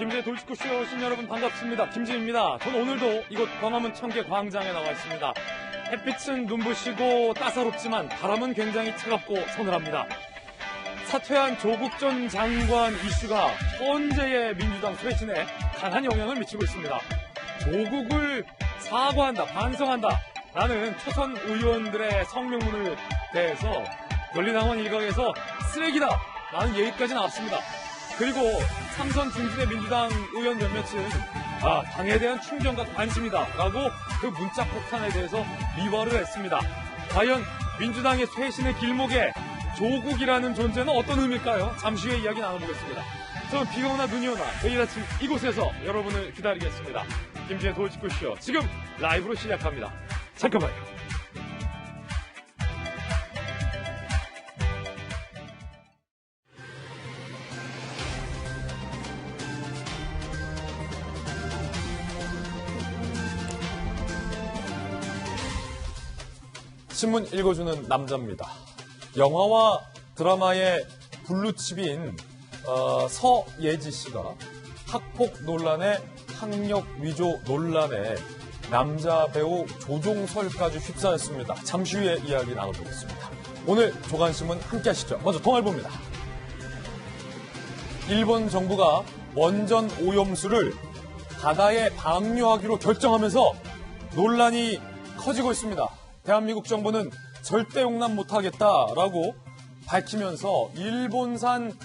김지의 돌직구쇼에 오신 여러분 반갑습니다. 김지입니다. 전 오늘도 이곳 광화문 청계 광장에 나와 있습니다. 햇빛은 눈부시고 따사롭지만 바람은 굉장히 차갑고 서늘합니다. 사퇴한 조국 전 장관 이슈가 현재의 민주당 쇄신에 강한 영향을 미치고 있습니다. 조국을 사과한다, 반성한다 라는 초선 의원들의 성명문을 대해서 권리당원 일각에서 쓰레기다 라는 얘기까지 나왔습니다. 그리고 삼선 중진의 민주당 의원 몇몇은 당에 대한 충정과 관심이다 라고 그 문자 폭탄에 대해서 미화를 했습니다. 과연 민주당의 쇄신의 길목에 조국이라는 존재는 어떤 의미일까요? 잠시 후에 이야기 나눠보겠습니다. 저는 비가 오나 눈이 오나 매일 아침 이곳에서 여러분을 기다리겠습니다. 김지의 돌직구쇼 지금 라이브로 시작합니다. 잠깐만요. 신문 읽어주는 남자입니다. 영화와 드라마의 블루칩인 서예지 씨가 학폭 논란에 학력 위조 논란에 남자 배우 조종설까지 휩싸였습니다. 잠시 후에 이야기 나눠보겠습니다. 오늘 조간신문 함께 하시죠. 먼저 동아일보입니다. 일본 정부가 원전 오염수를 바다에 방류하기로 결정하면서 논란이 커지고 있습니다. 대한민국 정부는 절대 용납 못하겠다라고 밝히면서 일본산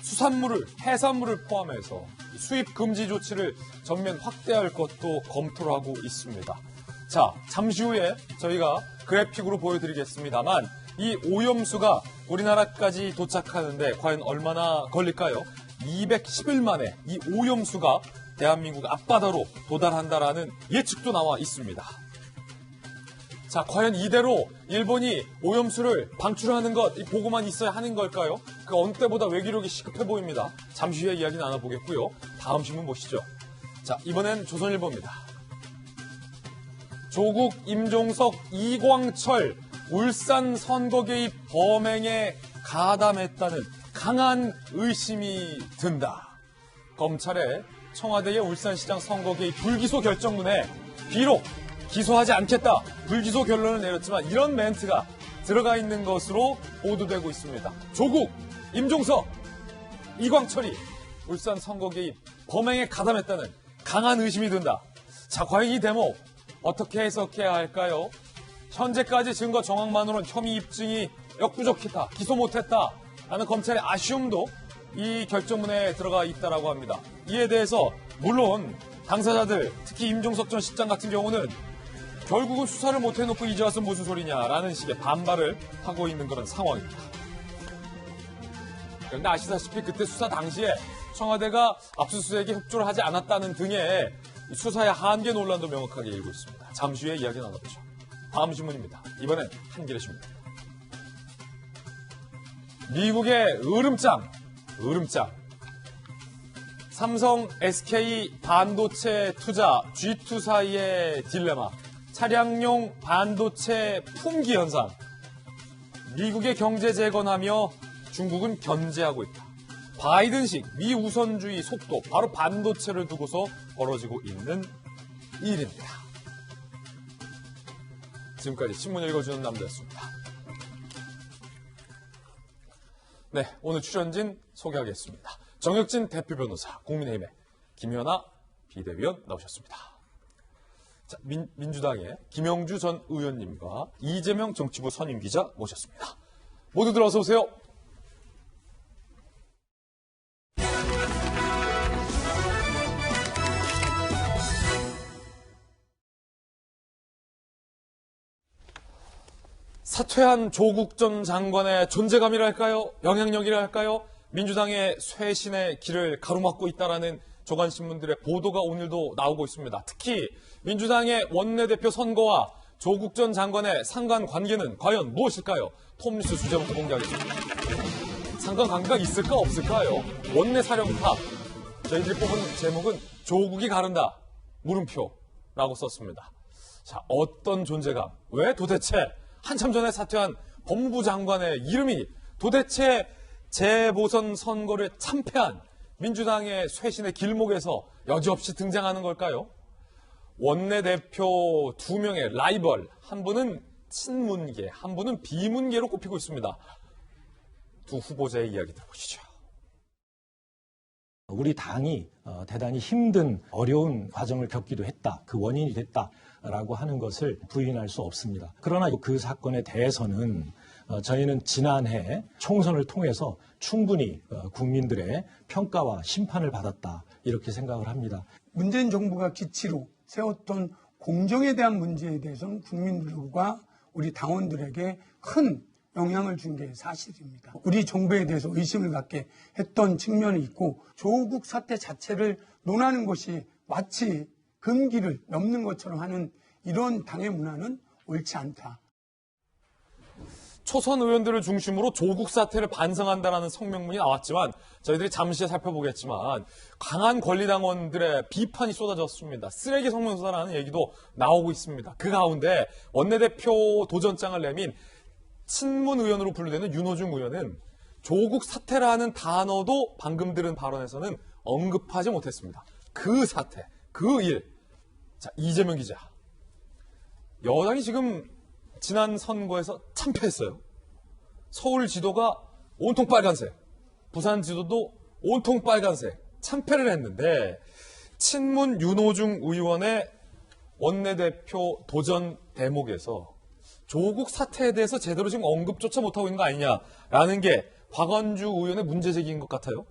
수산물을, 해산물을 포함해서 수입 금지 조치를 전면 확대할 것도 검토를 하고 있습니다. 자, 잠시 후에 저희가 그래픽으로 보여드리겠습니다만 이 오염수가 우리나라까지 도착하는데 과연 얼마나 걸릴까요? 210일 만에 이 오염수가 대한민국 앞바다로 도달한다라는 예측도 나와 있습니다. 자, 과연 이대로 일본이 오염수를 방출하는 것, 보고만 있어야 하는 걸까요? 그 어느 때보다 외교력이 시급해 보입니다. 잠시 후에 이야기 나눠보겠고요. 다음 신문 보시죠. 자, 이번엔 조선일보입니다. 조국, 임종석, 이광철, 울산 선거 개입 범행에 가담했다는 강한 의심이 든다. 검찰의 청와대의 울산시장 선거 개입 불기소 결정문에 비록 기소하지 않겠다, 불기소 결론을 내렸지만 이런 멘트가 들어가 있는 것으로 보도되고 있습니다. 조국, 임종석, 이광철이 울산 선거 개입 범행에 가담했다는 강한 의심이 든다. 자, 과연 이 대목 어떻게 해석해야 할까요? 현재까지 증거 정황만으로는 혐의 입증이 역부족했다, 기소 못했다 라는 검찰의 아쉬움도 이 결정문에 들어가 있다고 합니다. 이에 대해서 물론 당사자들, 특히 임종석 전 실장 같은 경우는 결국은 수사를 못해놓고 이제 와서 무슨 소리냐라는 식의 반발을 하고 있는 그런 상황입니다. 그런데 아시다시피 그때 수사 당시에 청와대가 압수수색에 협조를 하지 않았다는 등의 수사의 한계 논란도 명확하게 일고 있습니다. 잠시 후에 이야기 나눠보죠. 다음 신문입니다. 이번엔 한겨레 신문. 미국의 으름장. 삼성, SK 반도체 투자 G2 사이의 딜레마. 차량용 반도체 품귀 현상. 미국의 경제 재건하며 중국은 견제하고 있다. 바이든식 미 우선주의 속도, 바로 반도체를 두고서 벌어지고 있는 일입니다. 지금까지 신문 읽어주는 남자였습니다. 네, 오늘 출연진 소개하겠습니다. 정혁진 대표 변호사, 국민의힘의 김연아 비대위원 나오셨습니다. 자, 민주당의 김영주 전 의원님과 이재명 정치부 선임 기자 모셨습니다. 모두들 어서 오세요. 사퇴한 조국 전 장관의 존재감이랄까요? 영향력이랄까요? 민주당의 쇄신의 길을 가로막고 있다라는 조간신문들의 보도가 오늘도 나오고 있습니다. 특히 민주당의 원내대표 선거와 조국 전 장관의 상관관계는 과연 무엇일까요? 톱뉴스 주제부터 공개하겠습니다. 상관관계가 있을까 없을까요? 원내사령탑. 저희들이 뽑은 제목은 조국이 가른다. 물음표라고 썼습니다. 자, 어떤 존재감? 왜 도대체 한참 전에 사퇴한 법무부 장관의 이름이 도대체 재보선 선거를 참패한 민주당의 쇄신의 길목에서 여지없이 등장하는 걸까요? 원내대표 2명의 라이벌, 한 분은 친문계, 한 분은 비문계로 꼽히고 있습니다. 두 후보자의 이야기 들어보시죠. 우리 당이 대단히 힘든 어려운 과정을 겪기도 했다. 그 원인이 됐다라고 하는 것을 부인할 수 없습니다. 그러나 그 사건에 대해서는 저희는 지난해 총선을 통해서 충분히 국민들의 평가와 심판을 받았다. 이렇게 생각을 합니다. 문재인 정부가 기치로 세웠던 공정에 대한 문제에 대해서는 국민들과 우리 당원들에게 큰 영향을 준 게 사실입니다. 우리 정부에 대해서 의심을 갖게 했던 측면이 있고 조국 사태 자체를 논하는 것이 마치 금기를 넘는 것처럼 하는 이런 당의 문화는 옳지 않다. 초선 의원들을 중심으로 조국 사태를 반성한다라는 성명문이 나왔지만 저희들이 잠시 살펴보겠지만 강한 권리당원들의 비판이 쏟아졌습니다. 쓰레기 성명서라는 얘기도 나오고 있습니다. 그 가운데 원내대표 도전장을 내민 친문 의원으로 분류되는 윤호중 의원은 조국 사태라는 단어도 방금 들은 발언에서는 언급하지 못했습니다. 그 사태, 그 일. 자, 이재명 기자. 여당이 지금 지난 선거에서 참패했어요. 서울 지도가 온통 빨간색, 부산 지도도 온통 빨간색, 참패를 했는데 친문 윤호중 의원의 원내대표 도전 대목에서 조국 사태에 대해서 제대로 지금 언급조차 못하고 있는 거 아니냐라는 게 박원주 의원의 문제제기인 것 같아요.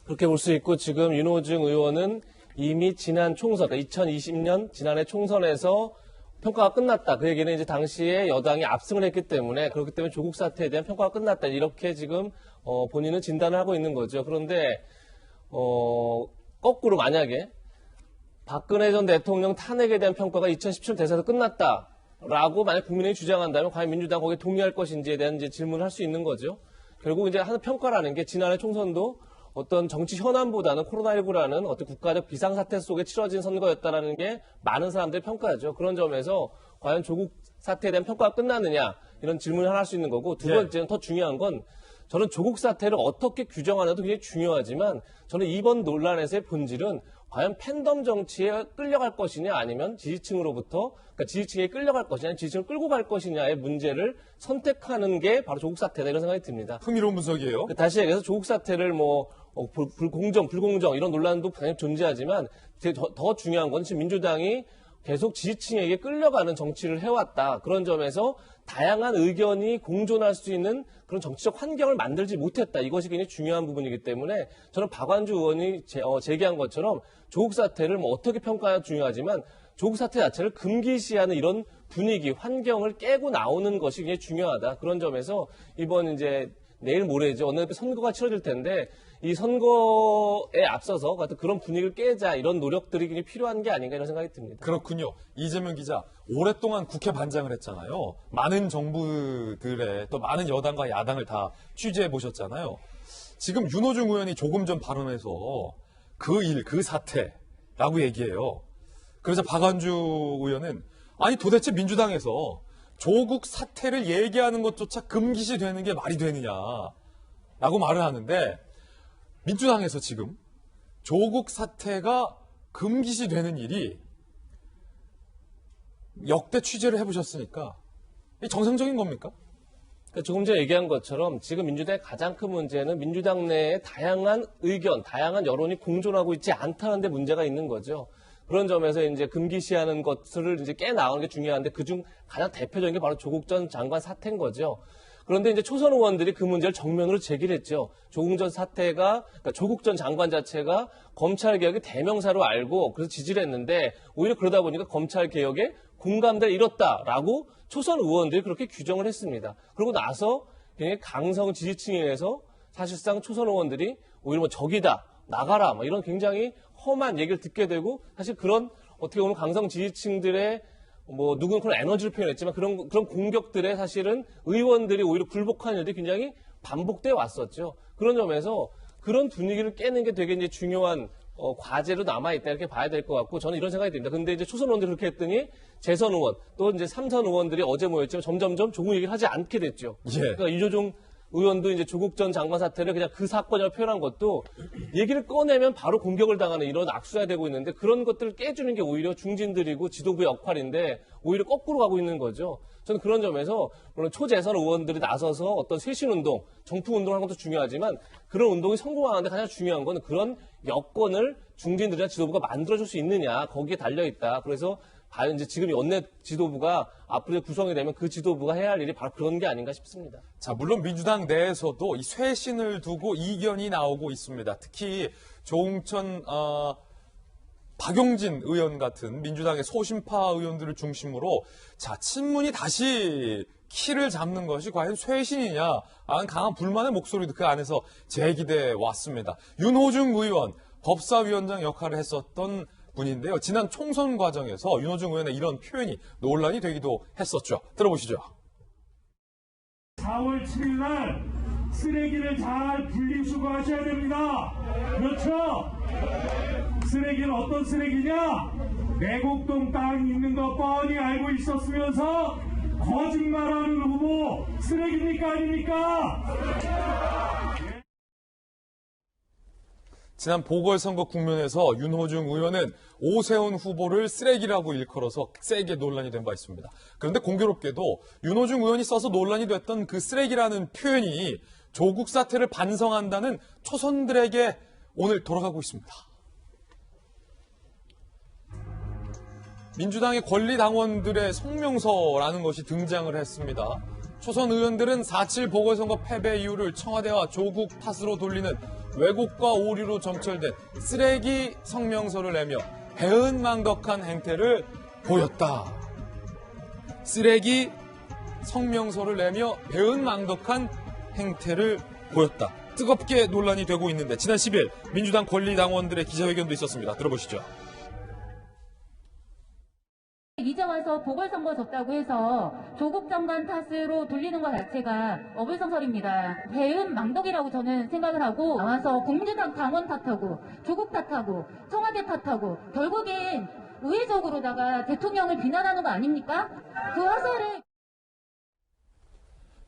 그렇게 볼 수 있고 지금 윤호중 의원은 이미 지난 총선, 그러니까 2020년 지난해 총선에서 평가가 끝났다. 그 얘기는 이제 당시에 여당이 압승을 했기 때문에 그렇기 때문에 조국 사태에 대한 평가가 끝났다. 이렇게 지금 본인은 진단을 하고 있는 거죠. 그런데 거꾸로 만약에 박근혜 전 대통령 탄핵에 대한 평가가 2017 대선에서 끝났다라고 만약 국민의힘이 주장한다면 과연 민주당 거기에 동의할 것인지에 대한 이제 질문을 할 수 있는 거죠. 결국 이제 하는 평가라는 게 지난해 총선도 어떤 정치 현안보다는 코로나19라는 어떤 국가적 비상사태 속에 치러진 선거였다라는 게 많은 사람들의 평가죠. 그런 점에서 과연 조국 사태에 대한 평가가 끝났느냐 이런 질문을 하나 할 수 있는 거고 두 번째는 더 중요한 건 저는 조국 사태를 어떻게 규정하느냐도 굉장히 중요하지만 저는 이번 논란에서의 본질은 과연 팬덤 정치에 끌려갈 것이냐 아니면 지지층으로부터 그러니까 지지층에 끌려갈 것이냐 지지층을 끌고 갈 것이냐의 문제를 선택하는 게 바로 조국 사태다 이런 생각이 듭니다. 흥미로운 분석이에요. 다시 얘기해서 조국 사태를 불공정 이런 논란도 당연히 존재하지만 더 중요한 건 지금 민주당이 계속 지지층에게 끌려가는 정치를 해왔다. 그런 점에서 다양한 의견이 공존할 수 있는 그런 정치적 환경을 만들지 못했다. 이것이 굉장히 중요한 부분이기 때문에 저는 박완주 의원이 제기한 것처럼 조국 사태를 어떻게 평가하냐 중요하지만 조국 사태 자체를 금기시하는 이런 분위기, 환경을 깨고 나오는 것이 굉장히 중요하다. 그런 점에서 이번 이제 내일 모레죠. 어느 선거가 치러질 텐데 이 선거에 앞서서 그런 분위기를 깨자 이런 노력들이 굉장히 필요한 게 아닌가 이런 생각이 듭니다. 그렇군요. 이재명 기자, 오랫동안 국회 반장을 했잖아요. 많은 정부들의 또 많은 여당과 야당을 다 취재해 보셨잖아요. 지금 윤호중 의원이 조금 전 발언에서 그 일, 그 사태라고 얘기해요. 그래서 박완주 의원은 아니 도대체 민주당에서 조국 사태를 얘기하는 것조차 금기시 되는 게 말이 되느냐라고 말을 하는데 민주당에서 지금 조국 사태가 금기시 되는 일이 역대 취재를 해보셨으니까 정상적인 겁니까? 조금 전에 얘기한 것처럼 지금 민주당의 가장 큰 문제는 민주당 내에 다양한 의견, 다양한 여론이 공존하고 있지 않다는 데 문제가 있는 거죠. 그런 점에서 이제 금기시하는 것을 이제 깨나오는 게 중요한데 그중 가장 대표적인 게 바로 조국 전 장관 사태인 거죠. 그런데 이제 초선 의원들이 그 문제를 정면으로 제기를 했죠. 조국 전 사태가, 그러니까 조국 전 장관 자체가 검찰개혁의 대명사로 알고 그래서 지지를 했는데 오히려 그러다 보니까 검찰개혁에 공감대를 잃었다라고 초선 의원들이 그렇게 규정을 했습니다. 그러고 나서 굉장히 강성 지지층에 의해서 사실상 초선 의원들이 오히려 적이다, 나가라, 이런 굉장히 험한 얘기를 듣게 되고 사실 그런 어떻게 보면 강성 지지층들의 누구는 그런 에너지를 표현했지만 그런 공격들에 사실은 의원들이 오히려 굴복하는 일들이 굉장히 반복돼 왔었죠. 그런 점에서 그런 분위기를 깨는 게 되게 이제 중요한 과제로 남아있다 이렇게 봐야 될 것 같고 저는 이런 생각이 듭니다. 근데 이제 초선 의원들이 그렇게 했더니 재선 의원 또 이제 삼선 의원들이 어제 모였지만 점점점 조국 얘기를 하지 않게 됐죠. 예. 그러니까 윤호중 의원도 이제 조국 전 장관 사태를 그냥 그 사건이라고 표현한 것도 얘기를 꺼내면 바로 공격을 당하는 이런 악수가 되고 있는데 그런 것들을 깨주는 게 오히려 중진들이고 지도부의 역할인데 오히려 거꾸로 가고 있는 거죠. 저는 그런 점에서 물론 초재선 의원들이 나서서 어떤 쇄신운동, 정풍운동을 하는 것도 중요하지만 그런 운동이 성공하는데 가장 중요한 건 그런 여건을 중진들이나 지도부가 만들어줄 수 있느냐 거기에 달려있다. 그래서 과연 이제 지금 원내 지도부가 앞으로 구성이 되면 그 지도부가 해야 할 일이 바로 그런 게 아닌가 싶습니다. 자, 물론 민주당 내에서도 이 쇄신을 두고 이견이 나오고 있습니다. 특히 조응천, 박용진 의원 같은 민주당의 소신파 의원들을 중심으로 자, 친문이 다시 키를 잡는 것이 과연 쇄신이냐 하는 강한 불만의 목소리도 그 안에서 제기돼 왔습니다. 윤호중 의원, 법사위원장 역할을 했었던 분인데요. 지난 총선 과정에서 윤호중 의원의 이런 표현이 논란이 되기도 했었죠. 들어보시죠. 4월 7일 날 쓰레기를 잘 분리수거하셔야 됩니다. 그렇죠? 쓰레기는 어떤 쓰레기냐? 내곡동 땅이 있는 거 뻔히 알고 있었으면서 거짓말하는 후보 쓰레기입니까 아닙니까? 지난 보궐선거 국면에서 윤호중 의원은 오세훈 후보를 쓰레기라고 일컬어서 세게 논란이 된 바 있습니다. 그런데 공교롭게도 윤호중 의원이 써서 논란이 됐던 그 쓰레기라는 표현이 조국 사태를 반성한다는 초선들에게 오늘 돌아가고 있습니다. 민주당의 권리당원들의 성명서라는 것이 등장을 했습니다. 초선 의원들은 4.7 보궐선거 패배 이유를 청와대와 조국 탓으로 돌리는 왜곡과 오류로 점철된 쓰레기 성명서를 내며 배은망덕한 행태를 보였다. 쓰레기 성명서를 내며 배은망덕한 행태를 보였다. 뜨겁게 논란이 되고 있는데 지난 10일 민주당 권리당원들의 기자회견도 있었습니다. 들어보시죠. 이제 와서 보궐선거 졌다고 해서 조국 장관 탓으로 돌리는 것 자체가 어불성설입니다. 배은망덕이라고 저는 생각을 하고 나와서 국민의당 당원 탓하고 조국 탓하고 청와대 탓하고 결국엔 의회적으로다가 대통령을 비난하는 거 아닙니까? 그 화살을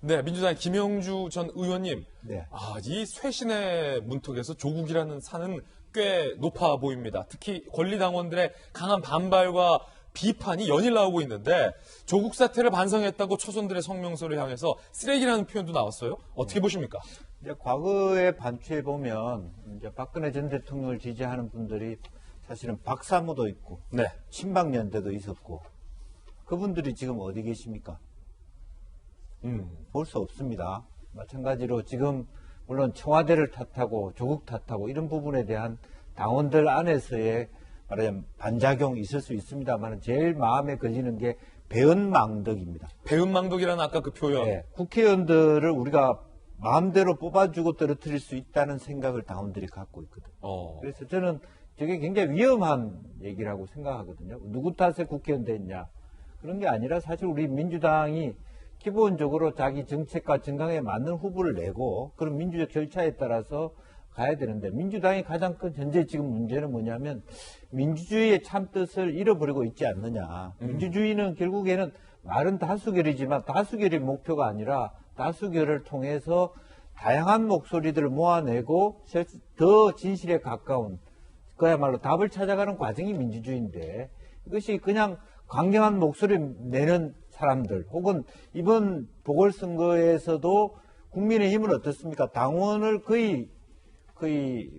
네, 민주당 김영주 전 의원님. 네. 이 쇄신의 문턱에서 조국이라는 산은 꽤 높아 보입니다. 특히 권리당원들의 강한 반발과 비판이 연일 나오고 있는데 조국 사태를 반성했다고 초선들의 성명서를 향해서 쓰레기라는 표현도 나왔어요. 어떻게 보십니까? 이제 과거에 반추해 보면 이제 박근혜 전 대통령을 지지하는 분들이 사실은 박사모도 있고 네. 친박연대도 있었고 그분들이 지금 어디 계십니까? 볼 수 없습니다. 마찬가지로 지금 물론 청와대를 탓하고 조국 탓하고 이런 부분에 대한 당원들 안에서의 말하자면 반작용이 있을 수 있습니다만 제일 마음에 걸리는 게 배은망덕입니다. 배은망덕이라는 아까 그 표현. 네, 국회의원들을 우리가 마음대로 뽑아주고 떨어뜨릴 수 있다는 생각을 당원들이 갖고 있거든요. 그래서 저는 저게 굉장히 위험한 얘기라고 생각하거든요. 누구 탓에 국회의원 됐냐. 그런 게 아니라 사실 우리 민주당이 기본적으로 자기 정책과 정강에 맞는 후보를 내고 그런 민주적 절차에 따라서 가야 되는데 민주당의 가장 큰 현재 지금 문제는 뭐냐면 민주주의의 참뜻을 잃어버리고 있지 않느냐. 민주주의는 결국에는 말은 다수결이지만 다수결이 목표가 아니라 다수결을 통해서 다양한 목소리들을 모아내고 더 진실에 가까운 그야말로 답을 찾아가는 과정이 민주주의인데 이것이 그냥 강경한 목소리 내는 사람들 혹은 이번 보궐선거에서도 국민의힘은 어떻습니까? 당원을 거의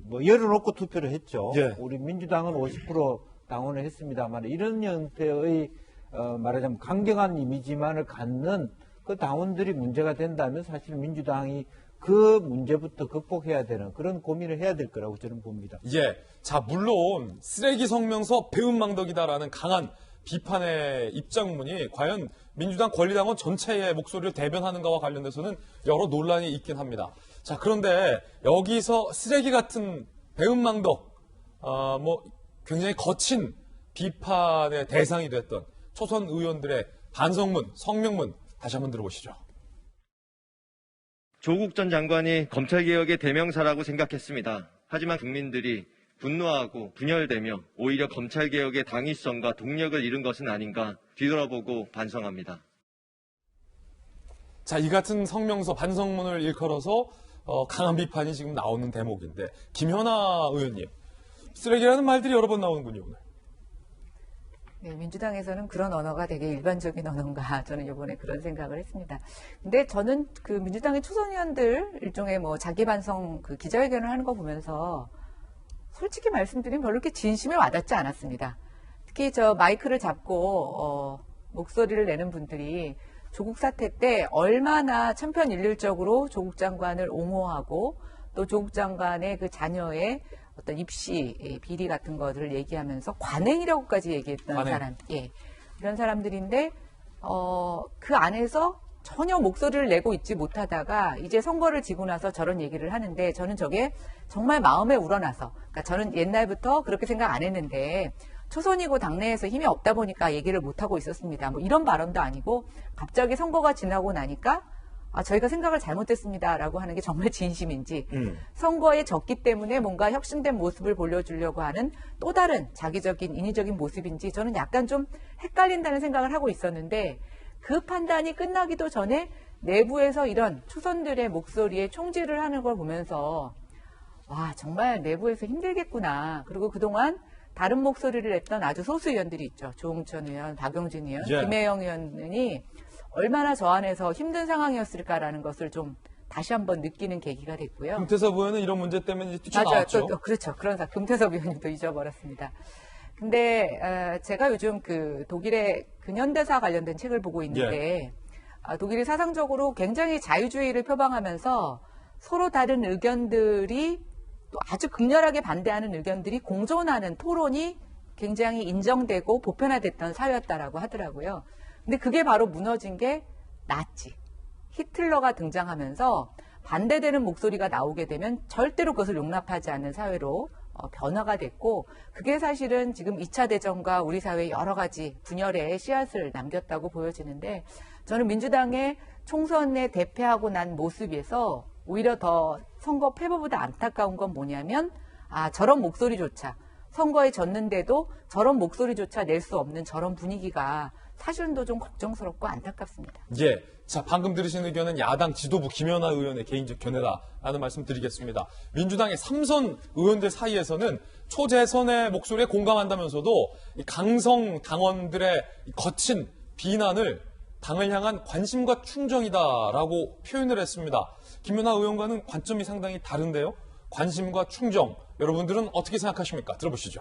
뭐 열어놓고 투표를 했죠. 예. 우리 민주당은 50% 당원을 했습니다만 이런 형태의 말하자면 강경한 이미지만을 갖는 그 당원들이 문제가 된다면 사실 민주당이 그 문제부터 극복해야 되는 그런 고민을 해야 될 거라고 저는 봅니다. 예. 자, 물론 쓰레기 성명서 배은망덕이다라는 강한 비판의 입장문이 과연 민주당 권리당원 전체의 목소리를 대변하는가와 관련돼서는 여러 논란이 있긴 합니다. 자, 그런데 여기서 쓰레기 같은 배은망덕, 굉장히 거친 비판의 대상이 됐던 초선 의원들의 반성문, 성명문 다시 한번 들어보시죠. 조국 전 장관이 검찰개혁의 대명사라고 생각했습니다. 하지만 국민들이 분노하고 분열되며 오히려 검찰개혁의 당위성과 동력을 잃은 것은 아닌가 뒤돌아보고 반성합니다. 자, 이 같은 성명서 반성문을 일컬어서 강한 비판이 지금 나오는 대목인데 김현아 의원님, 쓰레기라는 말들이 여러 번 나오는군요, 오늘. 네, 민주당에서는 그런 언어가 되게 일반적인 언어인가 저는 이번에 그런 생각을 했습니다. 근데 저는 그 민주당의 초선 의원들 일종의 뭐 자기 반성 그 기자회견을 하는 거 보면서 솔직히 말씀드리면 별로 이렇게 진심에 와닿지 않았습니다. 특히 저 마이크를 잡고 목소리를 내는 분들이 조국 사태 때 얼마나 천편일률적으로 조국 장관을 옹호하고 또 조국 장관의 그 자녀의 어떤 입시 비리 같은 것을 얘기하면서 관행이라고까지 얘기했던 관행. 사람, 이런 사람들인데 그 안에서 전혀 목소리를 내고 있지 못하다가 이제 선거를 지고 나서 저런 얘기를 하는데 저는 저게 정말 마음에 우러나서, 그러니까 저는 옛날부터 그렇게 생각 안 했는데 초선이고 당내에서 힘이 없다 보니까 얘기를 못 하고 있었습니다. 뭐 이런 발언도 아니고 갑자기 선거가 지나고 나니까 저희가 생각을 잘못했습니다라고 하는 게 정말 진심인지 선거에 졌기 때문에 뭔가 혁신된 모습을 보여주려고 하는 또 다른 자기적인 인위적인 모습인지 저는 약간 좀 헷갈린다는 생각을 하고 있었는데 그 판단이 끝나기도 전에 내부에서 이런 초선들의 목소리에 총질을 하는 걸 보면서 와 정말 내부에서 힘들겠구나. 그리고 그동안 다른 목소리를 냈던 아주 소수 의원들이 있죠. 조홍천 의원, 박용진 의원, 김혜영 의원이 얼마나 저 안에서 힘든 상황이었을까라는 것을 좀 다시 한번 느끼는 계기가 됐고요. 금태섭 의원은 이런 문제 때문에 이제 뛰쳐나왔죠. 맞아요. 그렇죠. 그런 금태섭 의원님도 잊어버렸습니다. 근데 제가 요즘 그 독일의 근현대사 관련된 책을 보고 있는데 독일이 사상적으로 굉장히 자유주의를 표방하면서 서로 다른 의견들이 또 아주 극렬하게 반대하는 의견들이 공존하는 토론이 굉장히 인정되고 보편화됐던 사회였다라고 하더라고요. 근데 그게 바로 무너진 게 나치, 히틀러가 등장하면서 반대되는 목소리가 나오게 되면 절대로 그것을 용납하지 않는 사회로 변화가 됐고 그게 사실은 지금 2차 대전과 우리 사회의 여러 가지 분열의 씨앗을 남겼다고 보여지는데 저는 민주당의 총선에 대패하고 난 모습에서 오히려 더 선거 패배보다 안타까운 건 뭐냐면 저런 목소리조차 선거에 졌는데도 저런 목소리조차 낼 수 없는 저런 분위기가 사실은 좀 걱정스럽고 안타깝습니다. 예. 자, 방금 들으신 의견은 야당 지도부 김연아 의원의 개인적 견해다라는 말씀 드리겠습니다. 민주당의 3선 의원들 사이에서는 초재선의 목소리에 공감한다면서도 이 강성 당원들의 거친 비난을 당을 향한 관심과 충정이다라고 표현을 했습니다. 김연아 의원과는 관점이 상당히 다른데요. 관심과 충정, 여러분들은 어떻게 생각하십니까? 들어보시죠.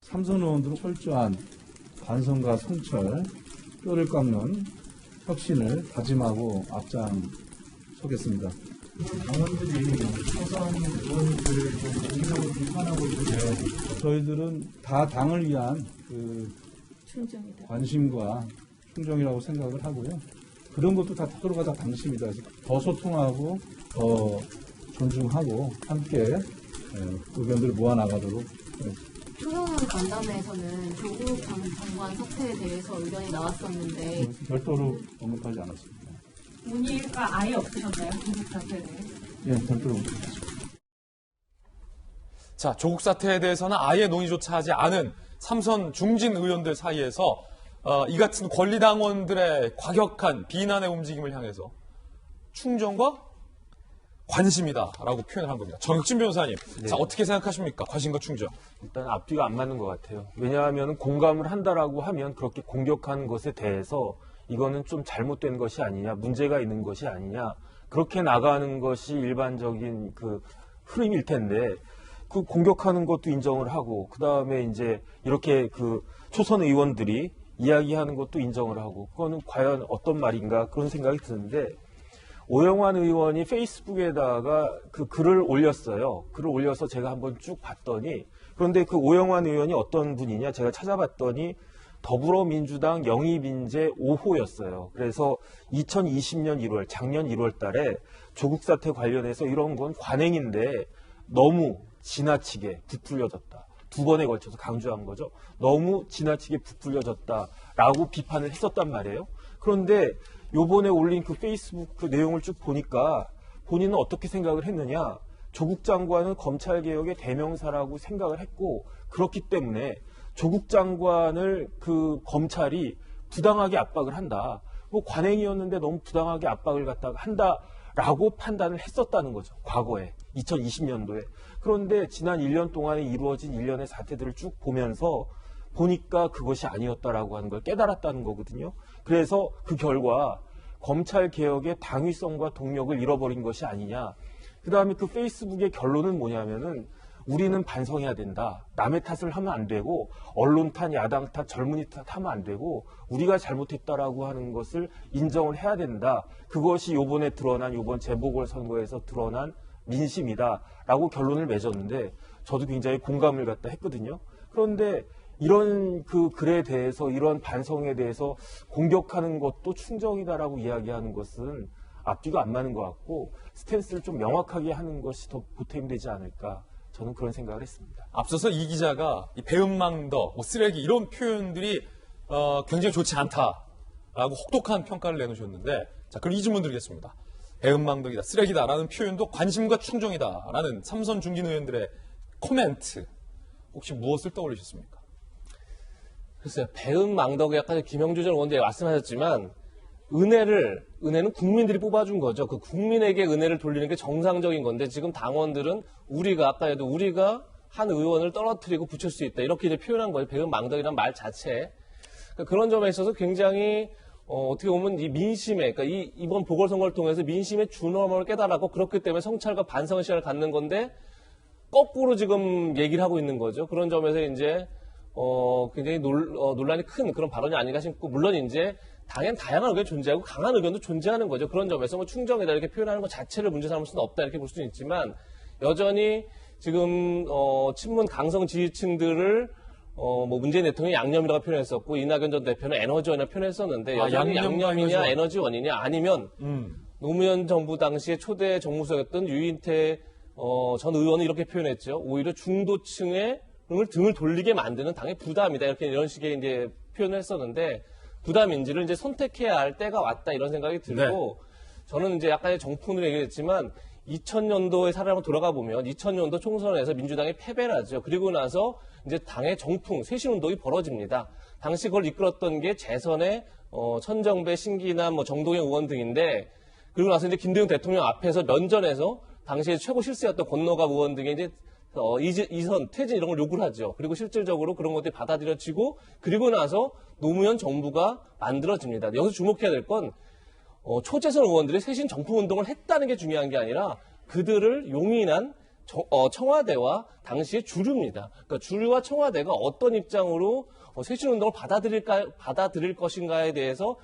3선 의원들은 철저한 반성과 성찰, 뼈를 깎는 혁신을 다짐하고 앞장서겠습니다. 당원들이 초선 의원들을 좀 공격적으로 비판하고 있는데 저희들은 다 당을 위한 관심과 충정이라고 생각을 하고요. 그런 것도 다 서로가 다 당심이다. 더 소통하고 더 존중하고 함께 의견들을 모아나가도록 초선 간담회에서는 조국 장관 사태에 대해서 의견이 나왔었는데 별도로 언급하지 않았습니다. 문의가 아예 없으셨나요? 조국 사태에 대해? 예, 별도로 언급했습니다. 자, 조국 사태에 대해서는 아예 논의조차 하지 않은 3선 중진 의원들 사이에서 이 같은 권리당원들의 과격한 비난의 움직임을 향해서 충정과 관심이다라고 표현을 한 겁니다. 정혁진 변호사님, 네. 자 어떻게 생각하십니까? 관심과 충정. 일단 앞뒤가 안 맞는 것 같아요. 왜냐하면 공감을 한다라고 하면 그렇게 공격하는 것에 대해서 이거는 좀 잘못된 것이 아니냐, 문제가 있는 것이 아니냐, 그렇게 나가는 것이 일반적인 그 흐름일 텐데 그 공격하는 것도 인정을 하고 그 다음에 이제 이렇게 그 초선 의원들이 이야기하는 것도 인정을 하고 그거는 과연 어떤 말인가 그런 생각이 드는데. 오영환 의원이 페이스북에다가 그 글을 올렸어요. 글을 올려서 제가 한번 쭉 봤더니 그런데 그 오영환 의원이 어떤 분이냐 제가 찾아봤더니 더불어민주당 영입인재 5호였어요. 그래서 2020년 1월 작년 1월 달에 조국 사태 관련해서 이런 건 관행인데 너무 지나치게 부풀려졌다. 2번에 걸쳐서 강조한 거죠. 너무 지나치게 부풀려졌다라고 비판을 했었단 말이에요. 그런데 요번에 올린 그 페이스북 그 내용을 쭉 보니까 본인은 어떻게 생각을 했느냐. 조국 장관은 검찰개혁의 대명사라고 생각을 했고 그렇기 때문에 조국 장관을 그 검찰이 부당하게 압박을 한다. 뭐 관행이었는데 너무 부당하게 압박을 갖다가 한다라고 판단을 했었다는 거죠. 과거에 2020년도에. 그런데 지난 1년 동안에 이루어진 일련의 사태들을 쭉 보면서 보니까 그것이 아니었다라고 하는 걸 깨달았다는 거거든요. 그래서 그 결과 검찰 개혁의 당위성과 동력을 잃어버린 것이 아니냐. 그 다음에 그 페이스북의 결론은 뭐냐면은 우리는 반성해야 된다. 남의 탓을 하면 안 되고 언론 탓, 야당 탓, 젊은이 탓 하면 안 되고 우리가 잘못했다라고 하는 것을 인정을 해야 된다. 그것이 요번 재보궐선거에서 드러난 민심이다라고 결론을 맺었는데 저도 굉장히 공감을 갖다 했거든요. 그런데 이런 그 글에 대해서 이런 반성에 대해서 공격하는 것도 충정이다라고 이야기하는 것은 앞뒤가 안 맞는 것 같고 스탠스를 좀 명확하게 하는 것이 더 보탬이 되지 않을까. 저는 그런 생각을 했습니다. 앞서서 이 기자가 이 배은망덕, 쓰레기 이런 표현들이 굉장히 좋지 않다라고 혹독한 평가를 내놓으셨는데 자, 그럼 이 질문 드리겠습니다. 배은망덕이다, 쓰레기다라는 표현도 관심과 충정이다라는 삼선 중진 의원들의 코멘트 혹시 무엇을 떠올리셨습니까? 글쎄요. 배은망덕에 아까 김영주 전 의원님이 말씀하셨지만 은혜는 국민들이 뽑아준 거죠. 그 국민에게 은혜를 돌리는 게 정상적인 건데 지금 당원들은 우리가 한 의원을 떨어뜨리고 붙일 수 있다. 이렇게 이제 표현한 거예요. 배은망덕이라는 말 자체에. 그러니까 그런 점에 있어서 굉장히 어떻게 보면 이 민심에, 그러니까 이번 보궐선거를 통해서 민심의 준엄을 깨달았고 그렇기 때문에 성찰과 반성의 시간을 갖는 건데 거꾸로 지금 얘기를 하고 있는 거죠. 그런 점에서 이제 굉장히 논란이 큰 그런 발언이 아닌가 싶고 물론 이제 당연 다양한 의견이 존재하고 강한 의견도 존재하는 거죠. 그런 점에서 뭐 충정이다 이렇게 표현하는 것 자체를 문제 삼을 수는 없다 이렇게 볼 수는 있지만 여전히 지금 친문 강성 지지층들을 뭐 문재인 대통령이 양념이라고 표현했었고 이낙연 전 대표는 에너지원이라고 표현했었는데 여전히 양념이냐 에너지원이냐 아니면 노무현 정부 당시에 초대 정무수석이었던 유인태 전 의원은 이렇게 표현했죠. 오히려 중도층의 등을 돌리게 만드는 당의 부담이다 이런 식의 이제 표현을 했었는데 부담인지를 이제 선택해야 할 때가 왔다 이런 생각이 들고 저는 이제 약간의 정풍으로 얘기했지만 2000년도에 사례를 돌아가 보면 2000년도 총선에서 민주당이 패배를 하죠. 그리고 나서 이제 당의 정풍, 쇄신운동이 벌어집니다. 당시 그걸 이끌었던 게 재선의 천정배, 신기남, 정동영 의원 등인데 그리고 나서 이제 김대중 대통령 앞에서 면전에서 당시에 최고 실세였던 권노갑 의원 등이 이제 이선, 퇴진 이런 걸 요구를 하죠. 그리고 실질적으로 그런 것들이 받아들여지고 그리고 나서 노무현 정부가 만들어집니다. 여기서 주목해야 될 건 초재선 의원들이 쇄신 정풍운동을 했다는 게 중요한 게 아니라 그들을 용인한 청와대와 당시의 주류입니다. 그러니까 주류와 청와대가 어떤 입장으로 쇄신운동을 받아들일 것인가에 대해서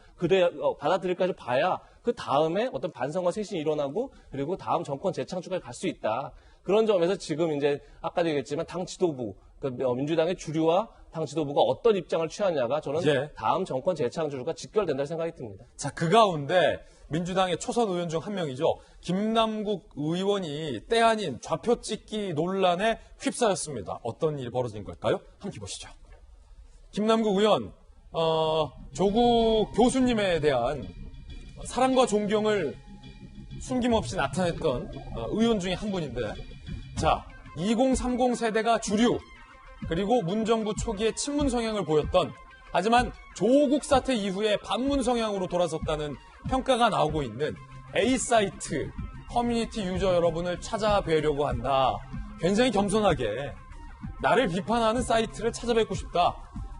받아들일까지 봐야 그 다음에 어떤 반성과 쇄신이 일어나고 그리고 다음 정권 재창출까지 갈 수 있다. 그런 점에서 지금 이제 아까도 얘기했지만 당 지도부, 그러니까 민주당의 주류와 당 지도부가 어떤 입장을 취하냐가 저는 다음 정권 재창출과 직결된다는 생각이 듭니다. 자, 그 가운데 민주당의 초선 의원 중 한 명이죠. 김남국 의원이 때 아닌 좌표 찍기 논란에 휩싸였습니다. 어떤 일이 벌어진 걸까요? 함께 보시죠. 김남국 의원, 조국 교수님에 대한 사랑과 존경을 숨김없이 나타냈던 의원 중에 한 분인데 자, 2030 세대가 주류 그리고 문정부 초기에 친문 성향을 보였던 하지만 조국 사태 이후에 반문 성향으로 돌아섰다는 평가가 나오고 있는 A사이트 커뮤니티 유저 여러분을 찾아뵈려고 한다. 굉장히 겸손하게 나를 비판하는 사이트를 찾아뵙고 싶다.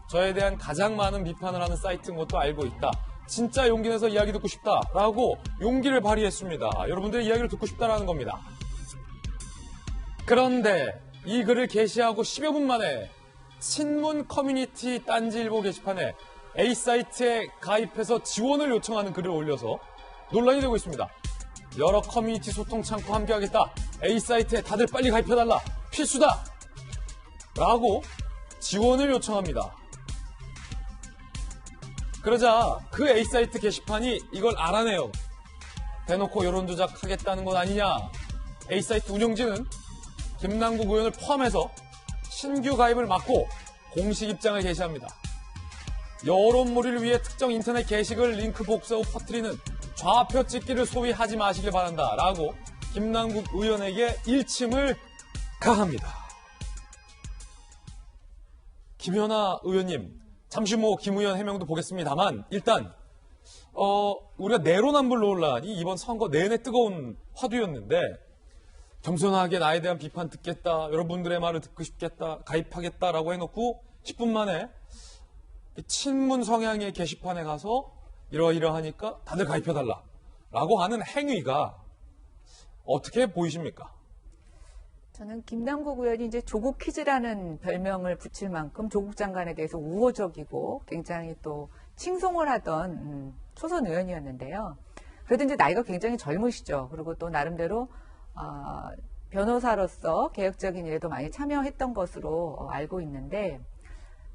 저에 대한 가장 많은 비판을 하는 사이트인 것도 알고 있다. 진짜 용기 내서 이야기 듣고 싶다라고 용기를 발휘했습니다. 여러분들의 이야기를 듣고 싶다라는 겁니다. 그런데 이 글을 게시하고 10여 분 만에 친문 커뮤니티 딴지일보 게시판에 A사이트에 가입해서 지원을 요청하는 글을 올려서 논란이 되고 있습니다. 여러 커뮤니티 소통 창구 함께하겠다. A사이트에 다들 빨리 가입해달라. 필수다. 라고 지원을 요청합니다. 그러자 그 A사이트 게시판이 이걸 알아내요. 대놓고 여론조작 하겠다는 건 아니냐. A사이트 운영진은 김남국 의원을 포함해서 신규 가입을 막고 공식 입장을 게시합니다. 여론몰이를 위해 특정 인터넷 게시글 링크 복사후 퍼뜨리는 좌표 찍기를 소위 하지 마시길 바란다. 라고 김남국 의원에게 일침을 가합니다. 김연아 의원님, 잠시 김 의원 해명도 보겠습니다만 일단 우리가 내로남불 논란이 이번 선거 내내 뜨거운 화두였는데 겸손하게 나에 대한 비판 듣겠다, 여러분들의 말을 듣고 싶겠다, 가입하겠다라고 해놓고 10분 만에 친문 성향의 게시판에 가서 이러이러하니까 다들 가입해달라라고 하는 행위가 어떻게 보이십니까? 저는 김남국 의원이 이제 조국 퀴즈라는 별명을 붙일 만큼 조국 장관에 대해서 우호적이고 굉장히 또 칭송을 하던 초선 의원이었는데요. 그래도 이제 나이가 굉장히 젊으시죠. 그리고 또 나름대로 변호사로서 개혁적인 일에도 많이 참여했던 것으로 알고 있는데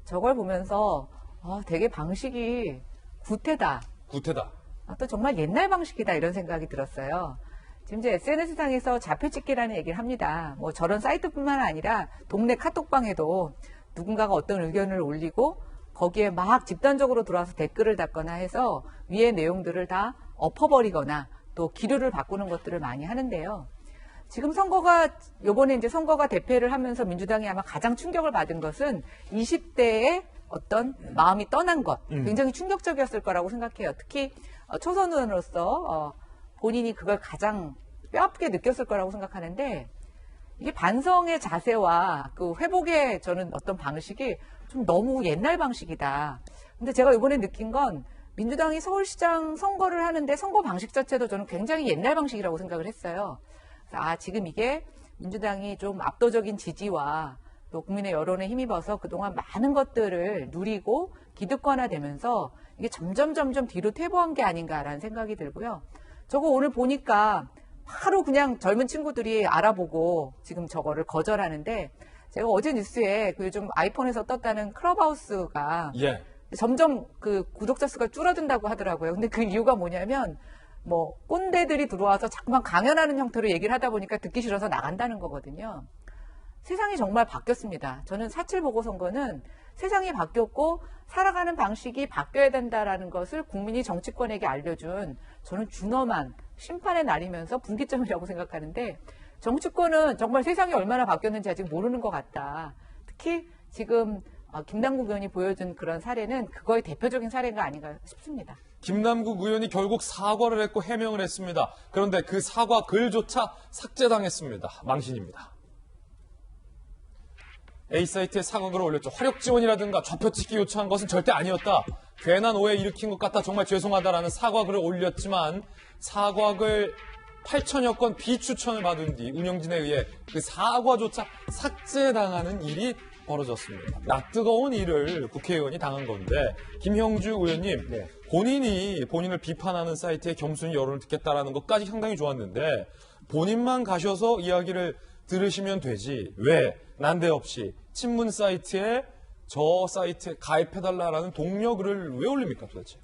저걸 보면서 되게 방식이 구태다. 또 정말 옛날 방식이다 이런 생각이 들었어요. 지금 이제 SNS상에서 좌표찍기라는 얘기를 합니다. 뭐 저런 사이트뿐만 아니라 동네 카톡방에도 누군가가 어떤 의견을 올리고 거기에 막 집단적으로 들어와서 댓글을 달거나 해서 위의 내용들을 다 엎어버리거나 또 기류를 바꾸는 것들을 많이 하는데요. 지금 요번에 이제 선거가 대패를 하면서 민주당이 아마 가장 충격을 받은 것은 20대의 어떤 마음이 떠난 것. 굉장히 충격적이었을 거라고 생각해요. 특히 초선 의원으로서 본인이 그걸 가장 뼈아프게 느꼈을 거라고 생각하는데 이게 반성의 자세와 그 회복의 저는 어떤 방식이 좀 너무 옛날 방식이다. 근데 제가 이번에 느낀 건 민주당이 서울시장 선거를 하는데 선거 방식 자체도 저는 굉장히 옛날 방식이라고 생각을 했어요. 그래서 지금 이게 민주당이 좀 압도적인 지지와 또 국민의 여론에 힘입어서 그동안 많은 것들을 누리고 기득권화되면서 이게 점점 뒤로 퇴보한 게 아닌가라는 생각이 들고요. 저거 오늘 보니까 바로 그냥 젊은 친구들이 알아보고 지금 저거를 거절하는데 제가 어제 뉴스에 그 요즘 아이폰에서 떴다는 클럽하우스가 점점 그 구독자 수가 줄어든다고 하더라고요. 근데 그 이유가 뭐냐면 뭐 꼰대들이 들어와서 자꾸만 강연하는 형태로 얘기를 하다 보니까 듣기 싫어서 나간다는 거거든요. 세상이 정말 바뀌었습니다. 저는 4.7 보궐선거는 세상이 바뀌었고 살아가는 방식이 바뀌어야 된다라는 것을 국민이 정치권에게 알려준 저는 준엄한 심판의 날이면서 분기점이라고 생각하는데 정치권은 정말 세상이 얼마나 바뀌었는지 아직 모르는 것 같다. 특히 지금 김남국 의원이 보여준 그런 사례는 그거의 대표적인 사례가 아닌가 싶습니다. 김남국 의원이 결국 사과를 했고 해명을 했습니다. 그런데 그 사과 글조차 삭제당했습니다. 망신입니다. A사이트에 사과글을 올렸죠. 화력 지원이라든가 좌표찍기 요청한 것은 절대 아니었다. 괜한 오해 일으킨 것 같다. 정말 죄송하다라는 사과글을 올렸지만 사과글 8천여 건 비추천을 받은 뒤 운영진에 의해 그 사과조차 삭제당하는 일이 벌어졌습니다. 낯뜨거운 일을 국회의원이 당한 건데 김형주 의원님 본인이 본인을 비판하는 사이트에 겸손히 여론을 듣겠다라는 것까지 상당히 좋았는데 본인만 가셔서 이야기를 들으시면 되지 왜 난데없이 친문 사이트에 저 사이트에 가입해달라라는 독려글을 왜 올립니까 도대체?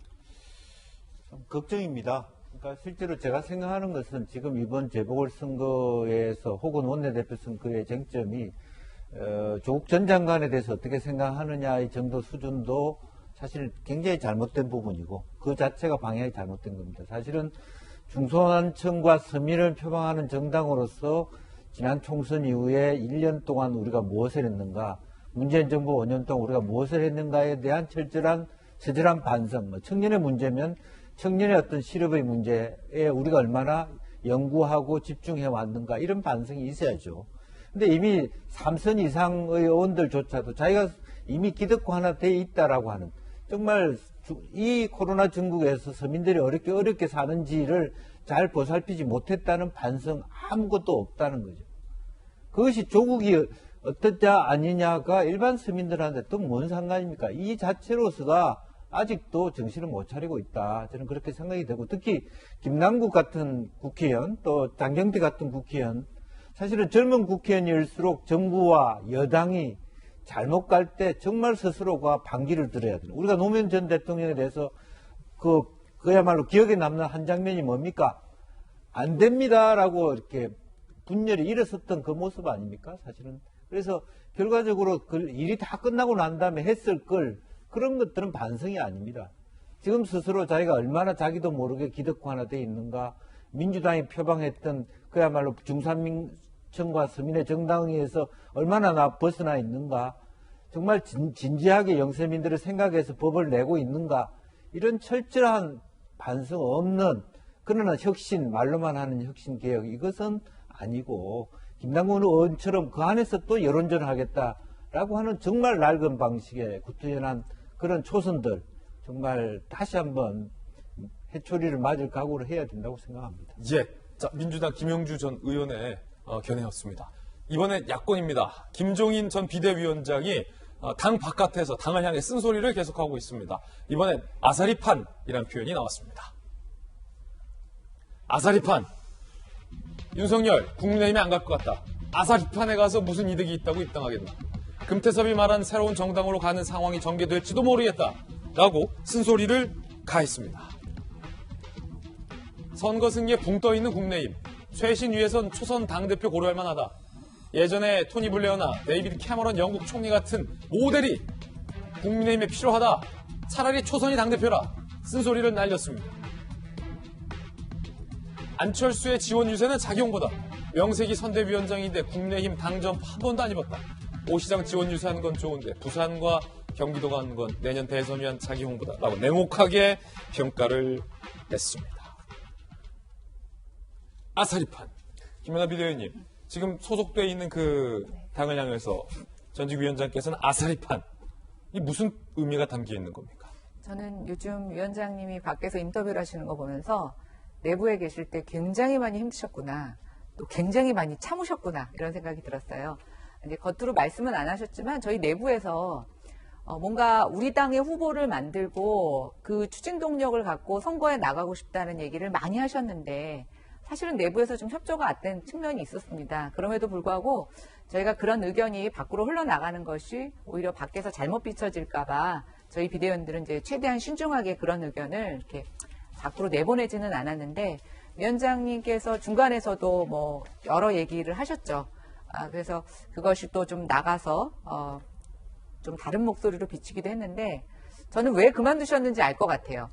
걱정입니다. 그러니까 실제로 제가 생각하는 것은 지금 이번 재보궐선거에서 혹은 원내대표 선거의 쟁점이 조국 전 장관에 대해서 어떻게 생각하느냐의 정도 수준도 사실 굉장히 잘못된 부분이고 그 자체가 방향이 잘못된 겁니다. 사실은 중소한층과 서민을 표방하는 정당으로서 지난 총선 이후에 1년 동안 우리가 무엇을 했는가, 문재인 정부 5년 동안 우리가 무엇을 했는가에 대한 철저한 반성, 청년의 문제면 청년의 어떤 실업의 문제에 우리가 얼마나 연구하고 집중해 왔는가 이런 반성이 있어야죠. 근데 이미 3선 이상의 의원들조차도 자기가 이미 기득권화 돼 있다라고 하는 정말 이 코로나 전국에서 서민들이 어렵게 사는지를 잘 보살피지 못했다는 반성 아무것도 없다는 거죠. 그것이 조국이 어떠냐 아니냐가 일반 서민들한테 또 뭔 상관입니까? 이 자체로서가 아직도 정신을 못 차리고 있다. 저는 그렇게 생각이 되고 특히 김남국 같은 국회의원 또 장경태 같은 국회의원 사실은 젊은 국회의원일수록 정부와 여당이 잘못 갈 때 정말 스스로가 반기를 들어야 돼요. 우리가 노무현 전 대통령에 대해서 그야말로 기억에 남는 한 장면이 뭡니까? 안 됩니다라고 이렇게 분열이 일었었던 그 모습 아닙니까? 사실은. 그래서 결과적으로 그 일이 다 끝나고 난 다음에 했을 걸 그런 것들은 반성이 아닙니다. 지금 스스로 자기가 얼마나 자기도 모르게 기득권화되어 있는가, 민주당이 표방했던 그야말로 중산층과 서민의 정당에서 얼마나 벗어나 있는가, 정말 진지하게 영세민들의 생각에서 법을 내고 있는가, 이런 철저한 반성 없는 그러나 혁신, 말로만 하는 혁신 개혁 이것은 아니고 김남국 의원처럼 그 안에서 또 여론전을 하겠다라고 하는 정말 낡은 방식의 구태연한 그런 초선들 정말 다시 한번 해초리를 맞을 각오를 해야 된다고 생각합니다. 예. 자, 민주당 김영주 전 의원의 견해였습니다. 이번엔 야권입니다. 김종인 전 비대위원장이 당 바깥에서 당을 향해 쓴소리를 계속하고 있습니다. 이번엔 아사리판이라는 표현이 나왔습니다. 아사리판. 윤석열, 국민의힘에 안 갈 것 같다. 아사리판에 가서 무슨 이득이 있다고 입당하겠나. 금태섭이 말한 새로운 정당으로 가는 상황이 전개될지도 모르겠다. 라고 쓴소리를 가했습니다. 선거 승리에 붕 떠있는 국민의힘. 쇄신 위해선 초선 당대표 고려할 만하다. 예전에 토니 블레어나 데이비드 캐머런 영국 총리 같은 모델이 국민의힘에 필요하다. 차라리 초선이 당대표라. 쓴소리를 날렸습니다. 안철수의 지원 유세는 자기용보다. 명색이 선대위원장인데 국민의힘 당점 한 번도 안 입었다. 오 시장 지원 유세하는 건 좋은데 부산과 경기도 가는 건 내년 대선 위한 자기 홍보다. 라고 냉혹하게 평가를 했습니다. 아사리판. 김연아 비대위원님, 지금 소속돼 있는 그 당을 향해서 전직 위원장께서는 아사리판. 이 무슨 의미가 담겨 있는 겁니까? 저는 요즘 위원장님이 밖에서 인터뷰를 하시는 거 보면서 내부에 계실 때 굉장히 많이 힘드셨구나. 또 굉장히 많이 참으셨구나. 이런 생각이 들었어요. 이제 겉으로 말씀은 안 하셨지만 저희 내부에서 뭔가 우리 당의 후보를 만들고 그 추진 동력을 갖고 선거에 나가고 싶다는 얘기를 많이 하셨는데 사실은 내부에서 좀 협조가 안 된 측면이 있었습니다. 그럼에도 불구하고 저희가 그런 의견이 밖으로 흘러나가는 것이 오히려 밖에서 잘못 비춰질까봐 저희 비대위원들은 이제 최대한 신중하게 그런 의견을 이렇게 밖으로 내보내지는 않았는데 위원장님께서 중간에서도 뭐 여러 얘기를 하셨죠. 그래서 그것이 또 좀 나가서 좀 다른 목소리로 비치기도 했는데 저는 왜 그만두셨는지 알 것 같아요.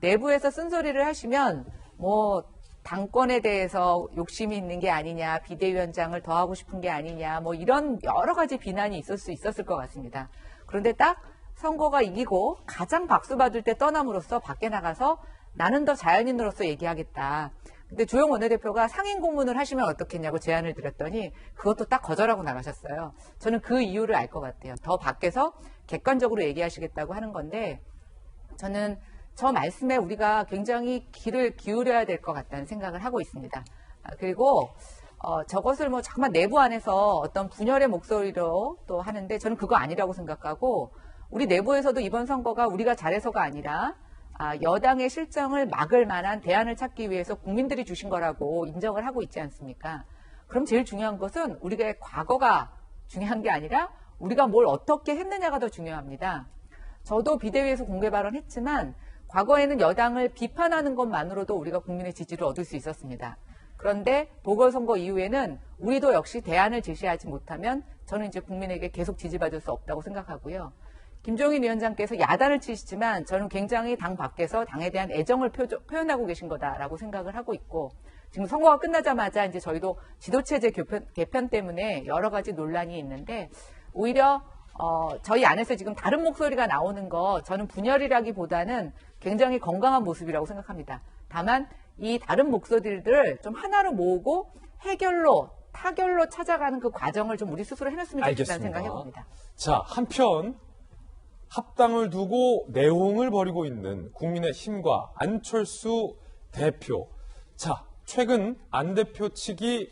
내부에서 쓴소리를 하시면 뭐 당권에 대해서 욕심이 있는 게 아니냐, 비대위원장을 더 하고 싶은 게 아니냐, 뭐 이런 여러 가지 비난이 있을 수 있었을 것 같습니다. 그런데 딱 선거가 이기고 가장 박수 받을 때 떠남으로써 밖에 나가서 나는 더 자연인으로서 얘기하겠다. 근데 조영 원내대표가 상임 고문을 하시면 어떻겠냐고 제안을 드렸더니 그것도 딱 거절하고 나가셨어요. 저는 그 이유를 알 것 같아요. 더 밖에서 객관적으로 얘기하시겠다고 하는 건데 저는 저 말씀에 우리가 굉장히 귀를 기울여야 될 것 같다는 생각을 하고 있습니다. 그리고 저것을 뭐 잠깐 내부 안에서 어떤 분열의 목소리로 또 하는데 저는 그거 아니라고 생각하고 우리 내부에서도 이번 선거가 우리가 잘해서가 아니라 여당의 실정을 막을 만한 대안을 찾기 위해서 국민들이 주신 거라고 인정을 하고 있지 않습니까? 그럼 제일 중요한 것은 우리가 과거가 중요한 게 아니라 우리가 뭘 어떻게 했느냐가 더 중요합니다. 저도 비대위에서 공개 발언했지만 과거에는 여당을 비판하는 것만으로도 우리가 국민의 지지를 얻을 수 있었습니다. 그런데 보궐선거 이후에는 우리도 역시 대안을 제시하지 못하면 저는 이제 국민에게 계속 지지받을 수 없다고 생각하고요. 김종인 위원장께서 야단을 치시지만 저는 굉장히 당 밖에서 당에 대한 애정을 표현하고 계신 거다라고 생각을 하고 있고 지금 선거가 끝나자마자 이제 저희도 지도체제 개편 때문에 여러 가지 논란이 있는데 오히려 저희 안에서 지금 다른 목소리가 나오는 거 저는 분열이라기보다는 굉장히 건강한 모습이라고 생각합니다. 다만 이 다른 목소리들을 좀 하나로 모으고 해결로 타결로 찾아가는 그 과정을 좀 우리 스스로 해냈으면 좋겠다는 생각을 해봅니다. 자, 한편 합당을 두고 내홍을 벌이고 있는 국민의힘과 안철수 대표. 자, 최근 안 대표 측이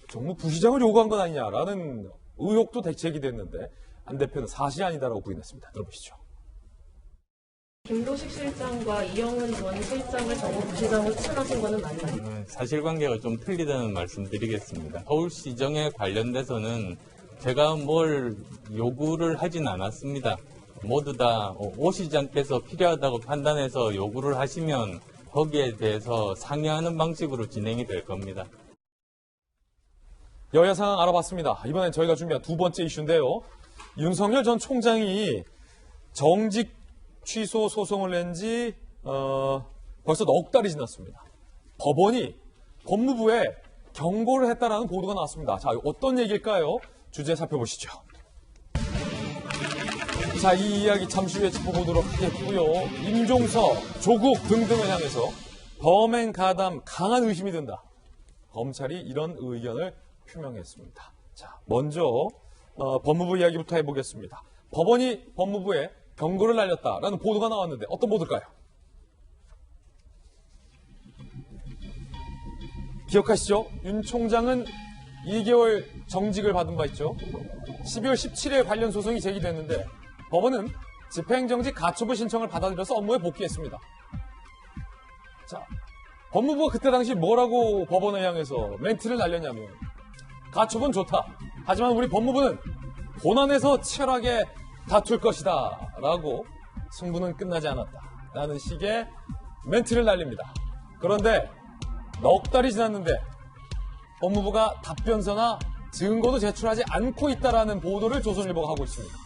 정무 부시장을 요구한 건 아니냐라는 의혹도 제기됐는데 안 대표는 사실이 아니다라고 부인했습니다. 들어보시죠. 김도식 실장과 이영훈 전 실장을 정무 부시장으로 추천하신 거는 맞나요? 사실관계가 좀 틀리다는 말씀드리겠습니다. 서울시정에 관련돼서는 제가 뭘 요구를 하진 않았습니다. 모두 다 오 시장께서 필요하다고 판단해서 요구를 하시면 거기에 대해서 상의하는 방식으로 진행이 될 겁니다. 여야 상황 알아봤습니다. 이번엔 저희가 준비한 두 번째 이슈인데요. 윤석열 전 총장이 정직 취소 소송을 낸 지 벌써 넉 달이 지났습니다. 법원이 법무부에 경고를 했다라는 보도가 나왔습니다. 자, 어떤 얘기일까요? 주제 살펴보시죠. 자, 이 이야기 잠시 후에 짚어보도록 하겠고요. 임종서, 조국 등등을 향해서 범행 가담 강한 의심이 든다. 검찰이 이런 의견을 표명했습니다. 자, 먼저 법무부 이야기부터 해보겠습니다. 법원이 법무부에 경고를 날렸다라는 보도가 나왔는데 어떤 보도일까요? 기억하시죠? 윤 총장은 2개월 정직을 받은 바 있죠. 12월 17일 관련 소송이 제기됐는데 법원은 집행정지 가처분 신청을 받아들여서 업무에 복귀했습니다. 자, 법무부가 그때 당시 뭐라고 법원을 향해서 멘트를 날렸냐면 가처분 좋다. 하지만 우리 법무부는 본안에서 치열하게 다툴 것이다. 라고 승부는 끝나지 않았다. 라는 식의 멘트를 날립니다. 그런데 넉 달이 지났는데 법무부가 답변서나 증거도 제출하지 않고 있다라는 보도를 조선일보가 하고 있습니다.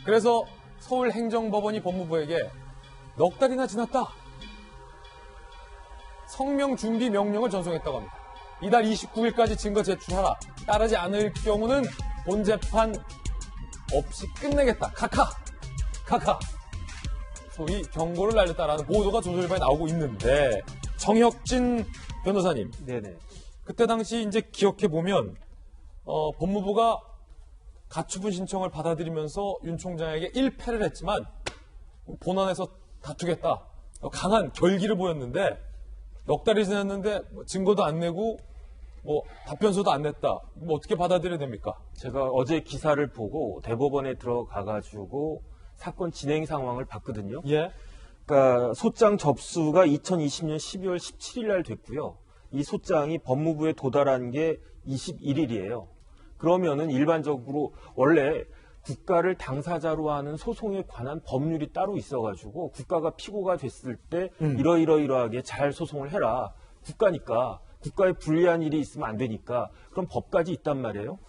그래서 서울행정법원이 법무부에게 넉 달이나 지났다. 성명 준비 명령을 전송했다고 합니다. 이달 29일까지 증거 제출하라. 따르지 않을 경우는 본 재판 없이 끝내겠다. 카카. 소위 경고를 날렸다라는 보도가 조선일보에 나오고 있는데 정혁진 변호사님. 네네. 그때 당시 이제 기억해 보면 법무부가 가처분 신청을 받아들이면서 윤 총장에게 1패를 했지만 본안에서 다투겠다. 강한 결기를 보였는데 넉 달이 지났는데 증거도 안 내고 답변서도 안 냈다. 어떻게 받아들여야 됩니까? 제가 어제 기사를 보고 대법원에 들어가가지고 사건 진행 상황을 봤거든요. 예. 그러니까 소장 접수가 2020년 12월 17일 날 됐고요. 이 소장이 법무부에 도달한 게 21일이에요. 그러면은 일반적으로 원래 국가를 당사자로 하는 소송에 관한 법률이 따로 있어가지고 국가가 피고가 됐을 때 이러이러하게 잘 소송을 해라. 국가니까 국가에 불리한 일이 있으면 안 되니까 그런 법까지 있단 말이에요.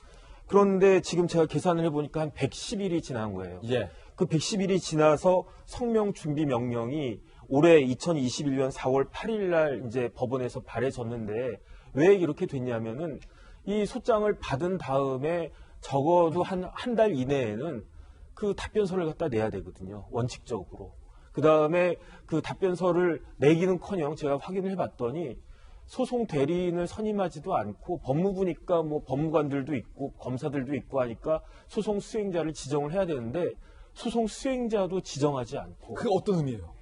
그런데 지금 제가 계산을 해보니까 한 110일이 지난 거예요. 예. 그 110일이 지나서 성명 준비 명령이 올해 2021년 4월 8일 날 이제 법원에서 발해졌는데 왜 이렇게 됐냐면은 이 소장을 받은 다음에 적어도 한 달 이내에는 그 답변서를 갖다 내야 되거든요. 원칙적으로. 그 다음에 그 답변서를 내기는커녕 제가 확인을 해봤더니 소송 대리인을 선임하지도 않고 법무부니까 법무관들도 있고 검사들도 있고 하니까 소송 수행자를 지정을 해야 되는데 소송 수행자도 지정하지 않고. 그게 어떤 의미예요?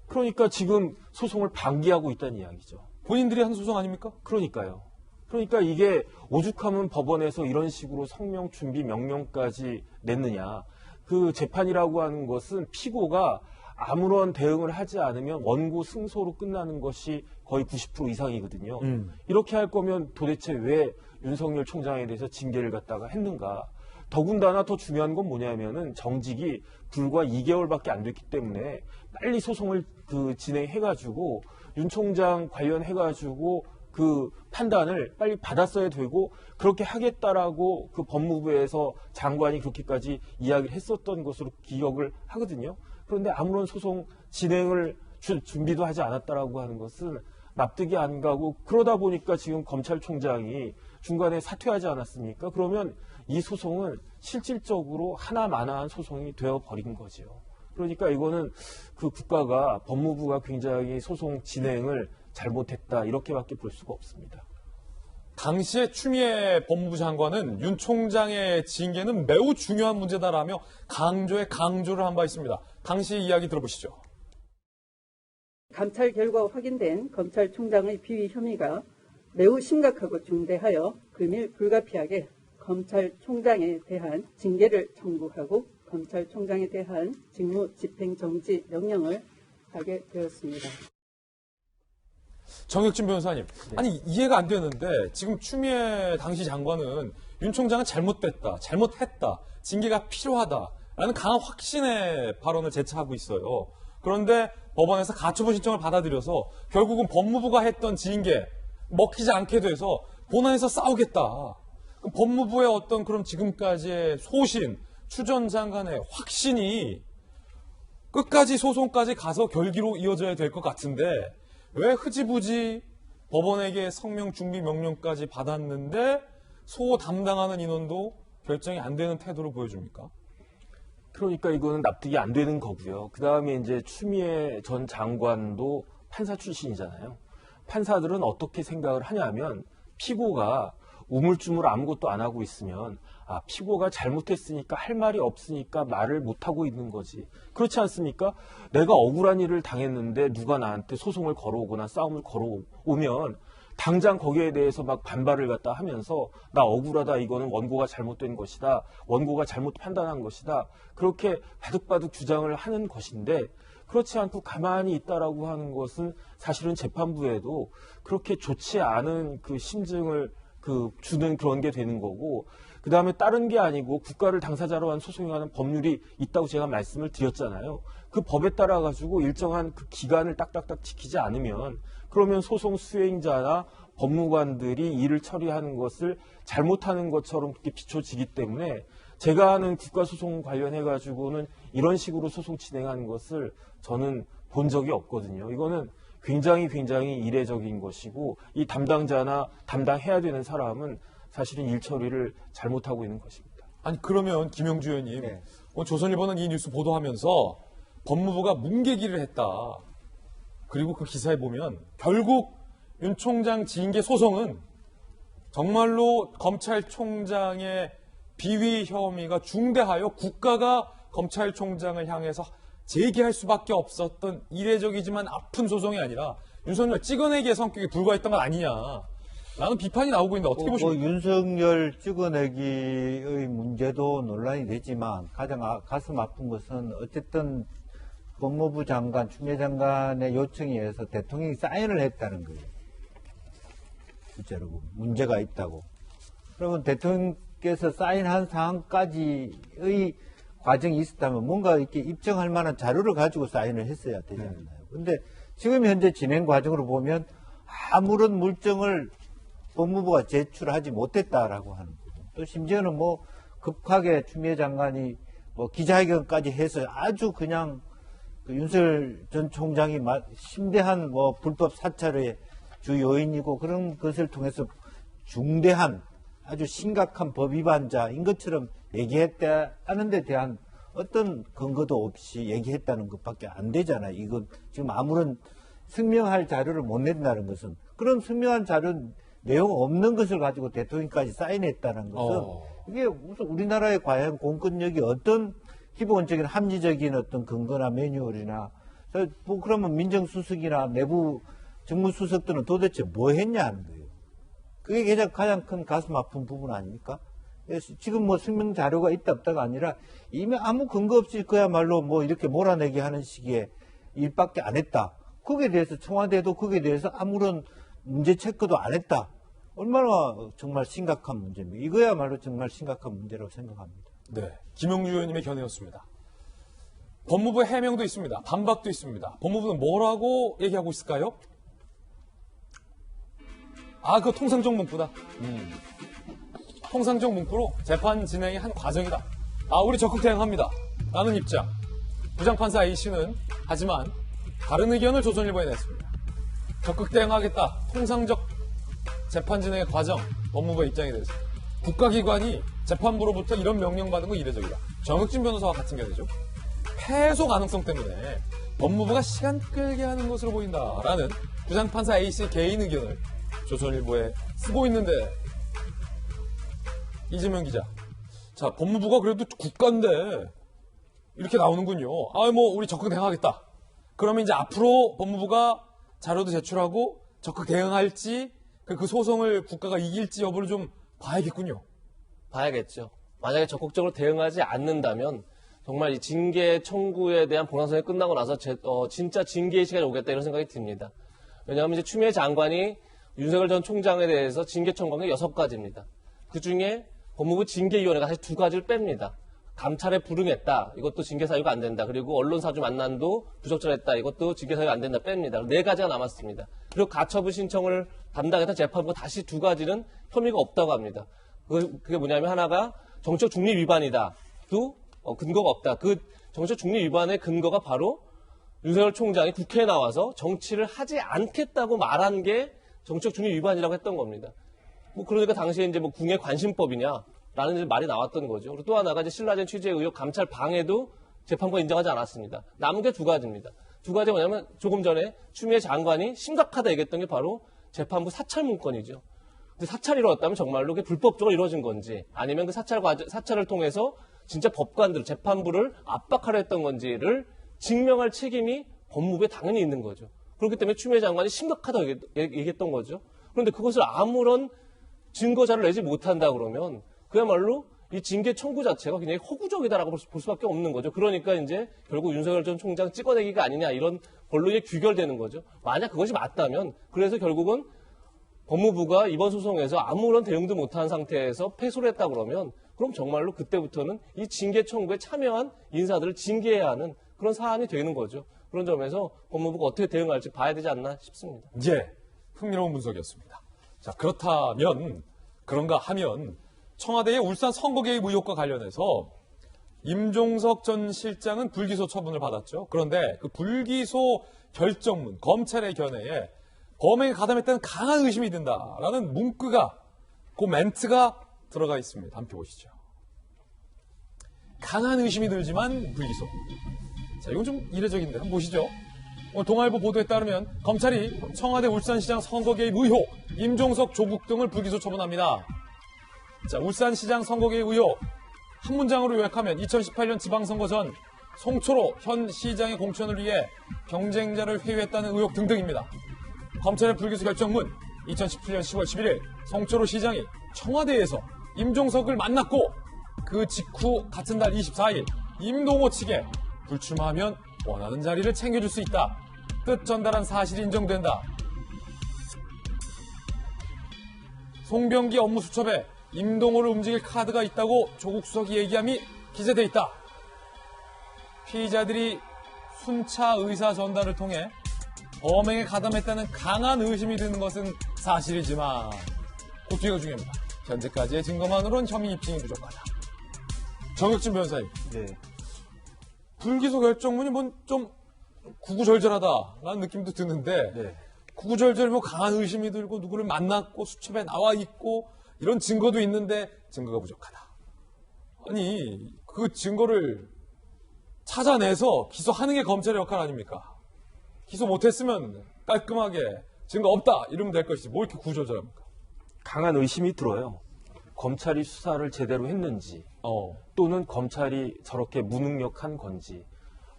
그러니까 지금 소송을 방기하고 있다는 이야기죠. 본인들이 한 소송 아닙니까? 그러니까요. 그러니까 이게 오죽하면 법원에서 이런 식으로 성명 준비 명령까지 냈느냐. 그 재판이라고 하는 것은 피고가 아무런 대응을 하지 않으면 원고 승소로 끝나는 것이 거의 90% 이상이거든요. 이렇게 할 거면 도대체 왜 윤석열 총장에 대해서 징계를 갖다가 했는가. 더군다나 더 중요한 건 뭐냐면은 정직이 불과 2개월밖에 안 됐기 때문에 빨리 소송을 진행해가지고 윤 총장 관련해가지고 그 판단을 빨리 받았어야 되고 그렇게 하겠다라고 그 법무부에서 장관이 그렇게까지 이야기를 했었던 것으로 기억을 하거든요. 그런데 아무런 소송 진행을 준비도 하지 않았다라고 하는 것은 납득이 안 가고 그러다 보니까 지금 검찰총장이 중간에 사퇴하지 않았습니까? 그러면 이 소송은 실질적으로 하나마나한 소송이 되어버린 거죠. 그러니까 이거는 그 국가가 법무부가 굉장히 소송 진행을 잘못했다 이렇게밖에 볼 수가 없습니다. 당시에 추미애 법무부 장관은 윤 총장의 징계는 매우 중요한 문제다라며 강조를 한 바 있습니다. 당시 이야기 들어보시죠. 감찰 결과 확인된 검찰총장의 비위 혐의가 매우 심각하고 중대하여 금일 불가피하게 검찰총장에 대한 징계를 청구하고 검찰총장에 대한 직무 집행정지 명령을 하게 되었습니다. 정혁진 변호사님, 아니 이해가 안 되는데 지금 추미애 당시 장관은 윤 총장은 잘못됐다, 잘못했다, 징계가 필요하다라는 강한 확신의 발언을 재차하고 있어요. 그런데 법원에서 가처분 신청을 받아들여서 결국은 법무부가 했던 징계 먹히지 않게 돼서 본안에서 싸우겠다. 법무부의 어떤 그럼 지금까지의 소신, 추 전 장관의 확신이 끝까지 소송까지 가서 결기로 이어져야 될 것 같은데 왜 흐지부지 법원에게 성명 준비 명령까지 받았는데 소 담당하는 인원도 결정이 안 되는 태도를 보여줍니까? 그러니까 이거는 납득이 안 되는 거고요. 그 다음에 이제 추미애 전 장관도 판사 출신이잖아요. 판사들은 어떻게 생각을 하냐면 피고가 우물쭈물 아무것도 안 하고 있으면 피고가 잘못했으니까 할 말이 없으니까 말을 못 하고 있는 거지. 그렇지 않습니까? 내가 억울한 일을 당했는데 누가 나한테 소송을 걸어오거나 싸움을 걸어오면 당장 거기에 대해서 막 반발을 갖다 하면서 나 억울하다, 이거는 원고가 잘못된 것이다, 원고가 잘못 판단한 것이다, 그렇게 바득바득 주장을 하는 것인데, 그렇지 않고 가만히 있다라고 하는 것은 사실은 재판부에도 그렇게 좋지 않은 그 심증을 주는 그런 게 되는 거고, 그 다음에 다른 게 아니고 국가를 당사자로 한 소송에 관한 법률이 있다고 제가 말씀을 드렸잖아요. 그 법에 따라 가지고 일정한 그 기간을 딱딱딱 지키지 않으면, 그러면 소송 수행자나 법무관들이 일을 처리하는 것을 잘못하는 것처럼 그렇게 비춰지기 때문에, 제가 하는 국가소송 관련해 가지고는 이런 식으로 소송 진행하는 것을 저는 본 적이 없거든요. 이거는 굉장히 이례적인 것이고, 이 담당자나 담당해야 되는 사람은 사실은 일 처리를 잘못하고 있는 것입니다. 아니, 그러면 김영주 의원님, 조선일보는 이 뉴스 보도하면서 법무부가 문개기를 했다. 그리고 그 기사에 보면 결국 윤 총장 징계 소송은 정말로 검찰총장의 비위 혐의가 중대하여 국가가 검찰총장을 향해서 제기할 수밖에 없었던 이례적이지만 아픈 소송이 아니라 윤석열 찍어내기의 성격에 불과했던 것 아니냐. 라는 비판이 나오고 있는데 어떻게 보십니까? 윤석열 찍어내기의 문제도 논란이 되지만 가장 가슴 아픈 것은 어쨌든 법무부 장관, 추미애 장관의 요청에 의해서 대통령이 사인을 했다는 거예요. 실제로 문제가 있다고. 그러면 대통령께서 사인한 사항까지의 과정이 있었다면 뭔가 이렇게 입증할 만한 자료를 가지고 사인을 했어야 되잖아요. 그런데 지금 현재 진행 과정으로 보면 아무런 물증을 법무부가 제출하지 못했다라고 하는 거죠. 또 심지어는 뭐 급하게 추미애 장관이 뭐 기자회견까지 해서 아주 그냥 그 윤석열 전 총장이 심대한 뭐 불법 사찰의 주 요인이고 그런 것을 통해서 중대한 아주 심각한 법 위반자인 것처럼 얘기했다는 데 대한 어떤 근거도 없이 얘기했다는 것밖에 안 되잖아요. 이건 지금 아무런 증명할 자료를 못 낸다는 것은, 그런 증명한 자료 내용 없는 것을 가지고 대통령까지 사인했다는 것은 이게 무슨 우리나라의 과연 공권력이 어떤 기본적인 합리적인 어떤 근거나 매뉴얼이나 뭐 그러면 민정수석이나 내부 정무수석들은 도대체 뭐 했냐 하는 거예요. 그게 가장 큰 가슴 아픈 부분 아닙니까? 그래서 지금 뭐 증명 자료가 있다 없다가 아니라 이미 아무 근거 없이 그야말로 뭐 이렇게 몰아내기 하는 식의 일밖에 안 했다. 거기에 대해서 청와대도 거기에 대해서 아무런 문제 체크도 안 했다. 얼마나 정말 심각한 문제입니다. 이거야말로 정말 심각한 문제라고 생각합니다. 네, 김영주 의원님의 견해였습니다. 법무부 해명도 있습니다. 반박도 있습니다. 법무부는 뭐라고 얘기하고 있을까요? 그거 통상적 문구다. 통상적 문구로 재판 진행의 한 과정이다. 우리 적극 대응합니다. 라는 입장. 부장판사 A씨는 하지만 다른 의견을 조선일보에 냈습니다. 적극 대응하겠다. 통상적 재판 진행의 과정. 법무부의 입장에 대해서. 국가기관이 재판부로부터 이런 명령 받은 건 이례적이다. 정혁진 변호사와 같은 견해죠. 패소 가능성 때문에 법무부가 시간 끌게 하는 것으로 보인다라는 부장판사 A씨의 개인 의견을 조선일보에 쓰고 있는데, 이재명 기자, 자, 법무부가 그래도 국가인데 이렇게 나오는군요. 뭐 우리 적극 대응하겠다. 그러면 이제 앞으로 법무부가 자료도 제출하고 적극 대응할지, 그 소송을 국가가 이길지 여부를 좀 봐야겠군요. 봐야겠죠. 만약에 적극적으로 대응하지 않는다면 정말 이 징계 청구에 대한 봉황성이 끝나고 나서 진짜 징계의 시간이 오겠다, 이런 생각이 듭니다. 왜냐하면 이제 추미애 장관이 윤석열 전 총장에 대해서 징계 청구한 게 6가지입니다. 그 중에 법무부 징계위원회가 사실 2가지를 뺍니다. 감찰에 불응했다. 이것도 징계 사유가 안 된다. 그리고 언론사주 만남도 부적절했다. 이것도 징계 사유가 안 된다. 뺍니다. 4가지가 남았습니다. 그리고 가처분 신청을 담당했던 재판부가 다시 2가지는 혐의가 없다고 합니다. 그게 뭐냐면, 하나가 정치적 중립 위반이다. 또 근거가 없다. 그 정치적 중립 위반의 근거가 바로 윤석열 총장이 국회에 나와서 정치를 하지 않겠다고 말한 게 정치적 중립 위반이라고 했던 겁니다. 그러니까 당시에 이제 궁예 관심법이냐, 라는 말이 나왔던 거죠. 그리고 또 하나가 이제 신라젠 취재 의혹 감찰 방해도 재판부가 인정하지 않았습니다. 남은 게 두 가지입니다. 두 가지가 뭐냐면 조금 전에 추미애 장관이 심각하다 얘기했던 게 바로 재판부 사찰 문건이죠. 근데 사찰이 이루어졌다면 정말로 그게 불법적으로 이루어진 건지 아니면 그 사찰을 통해서 진짜 법관들, 재판부를 압박하려 했던 건지를 증명할 책임이 법무부에 당연히 있는 거죠. 그렇기 때문에 추미애 장관이 심각하다고 얘기했던 거죠. 그런데 그것을 아무런 증거자를 내지 못한다 그러면 그야말로 이 징계 청구 자체가 굉장히 허구적이다라고 볼 수밖에 없는 거죠. 그러니까 이제 결국 윤석열 전 총장 찍어내기가 아니냐 이런 본론이 귀결되는 거죠. 만약 그것이 맞다면 그래서 결국은 법무부가 이번 소송에서 아무런 대응도 못한 상태에서 패소를 했다 그러면 그럼 정말로 그때부터는 이 징계 청구에 참여한 인사들을 징계해야 하는 그런 사안이 되는 거죠. 그런 점에서 법무부가 어떻게 대응할지 봐야 되지 않나 싶습니다. 예, 흥미로운 분석이었습니다. 자, 그렇다면 그런가 하면 청와대의 울산 선거 개입 의혹과 관련해서 임종석 전 실장은 불기소 처분을 받았죠. 그런데 그 불기소 결정문, 검찰의 견해에 범행에 가담했다는 강한 의심이 든다라는 문구가, 그 멘트가 들어가 있습니다. 함께 보시죠. 강한 의심이 들지만 불기소. 자, 이건 좀 이례적인데 한번 보시죠. 오늘 동아일보 보도에 따르면 검찰이 청와대 울산시장 선거 개입 의혹, 임종석, 조국 등을 불기소 처분합니다. 자, 울산시장 선거 개입 의혹 한 문장으로 요약하면 2018년 지방선거 전 송초로 현 시장의 공천을 위해 경쟁자를 회유했다는 의혹 등등입니다. 검찰의 불기소 결정문 2017년 10월 11일 송초로 시장이 청와대에서 임종석을 만났고 그 직후 같은 달 24일 임동호 측에 불출마하면 원하는 자리를 챙겨줄 수 있다. 뜻 전달한 사실이 인정된다. 송병기 업무 수첩에 임동호를 움직일 카드가 있다고 조국 수석이 얘기함이 기재돼 있다. 피의자들이 순차 의사 전달을 통해 범행에 가담했다는 강한 의심이 드는 것은 사실이지만 그 뒤가 중요합니다. 현재까지의 증거만으로는 혐의 입증이 부족하다. 정혁진 변호사님. 네. 불기소 결정문이 좀 구구절절하다라는 느낌도 드는데 네. 구구절절 강한 의심이 들고 누구를 만났고 수첩에 나와 있고 이런 증거도 있는데 증거가 부족하다. 아니 그 증거를 찾아내서 기소하는 게 검찰의 역할 아닙니까? 기소 못했으면 깔끔하게 증거 없다 이러면 될 것이지 뭐 이렇게 구구절절합니까? 강한 의심이 들어요. 검찰이 수사를 제대로 했는지 또는 검찰이 저렇게 무능력한 건지.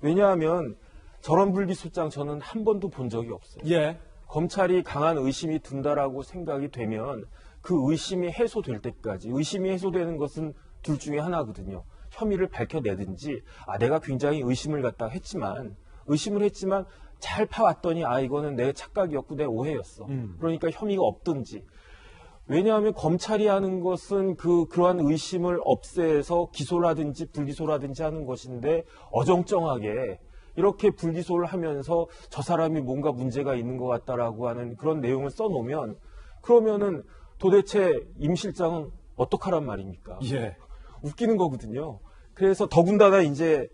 왜냐하면 저런 불기소장 저는 한 번도 본 적이 없어요. 예. 검찰이 강한 의심이 든다라고 생각이 되면 그 의심이 해소될 때까지, 의심이 해소되는 것은 둘 중에 하나거든요. 혐의를 밝혀내든지 내가 굉장히 의심을 의심을 했지만 잘 파왔더니 이거는 내 착각이었고 내 오해였어. 그러니까 혐의가 없든지. 왜냐하면 검찰이 하는 것은 그러한 의심을 없애서 기소라든지 불기소라든지 하는 것인데 어정쩡하게 이렇게 불기소를 하면서 저 사람이 뭔가 문제가 있는 것 같다라고 하는 그런 내용을 써놓으면 그러면은 도대체 임 실장은 어떡하란 말입니까? 예. 웃기는 거거든요. 그래서 더군다나 이제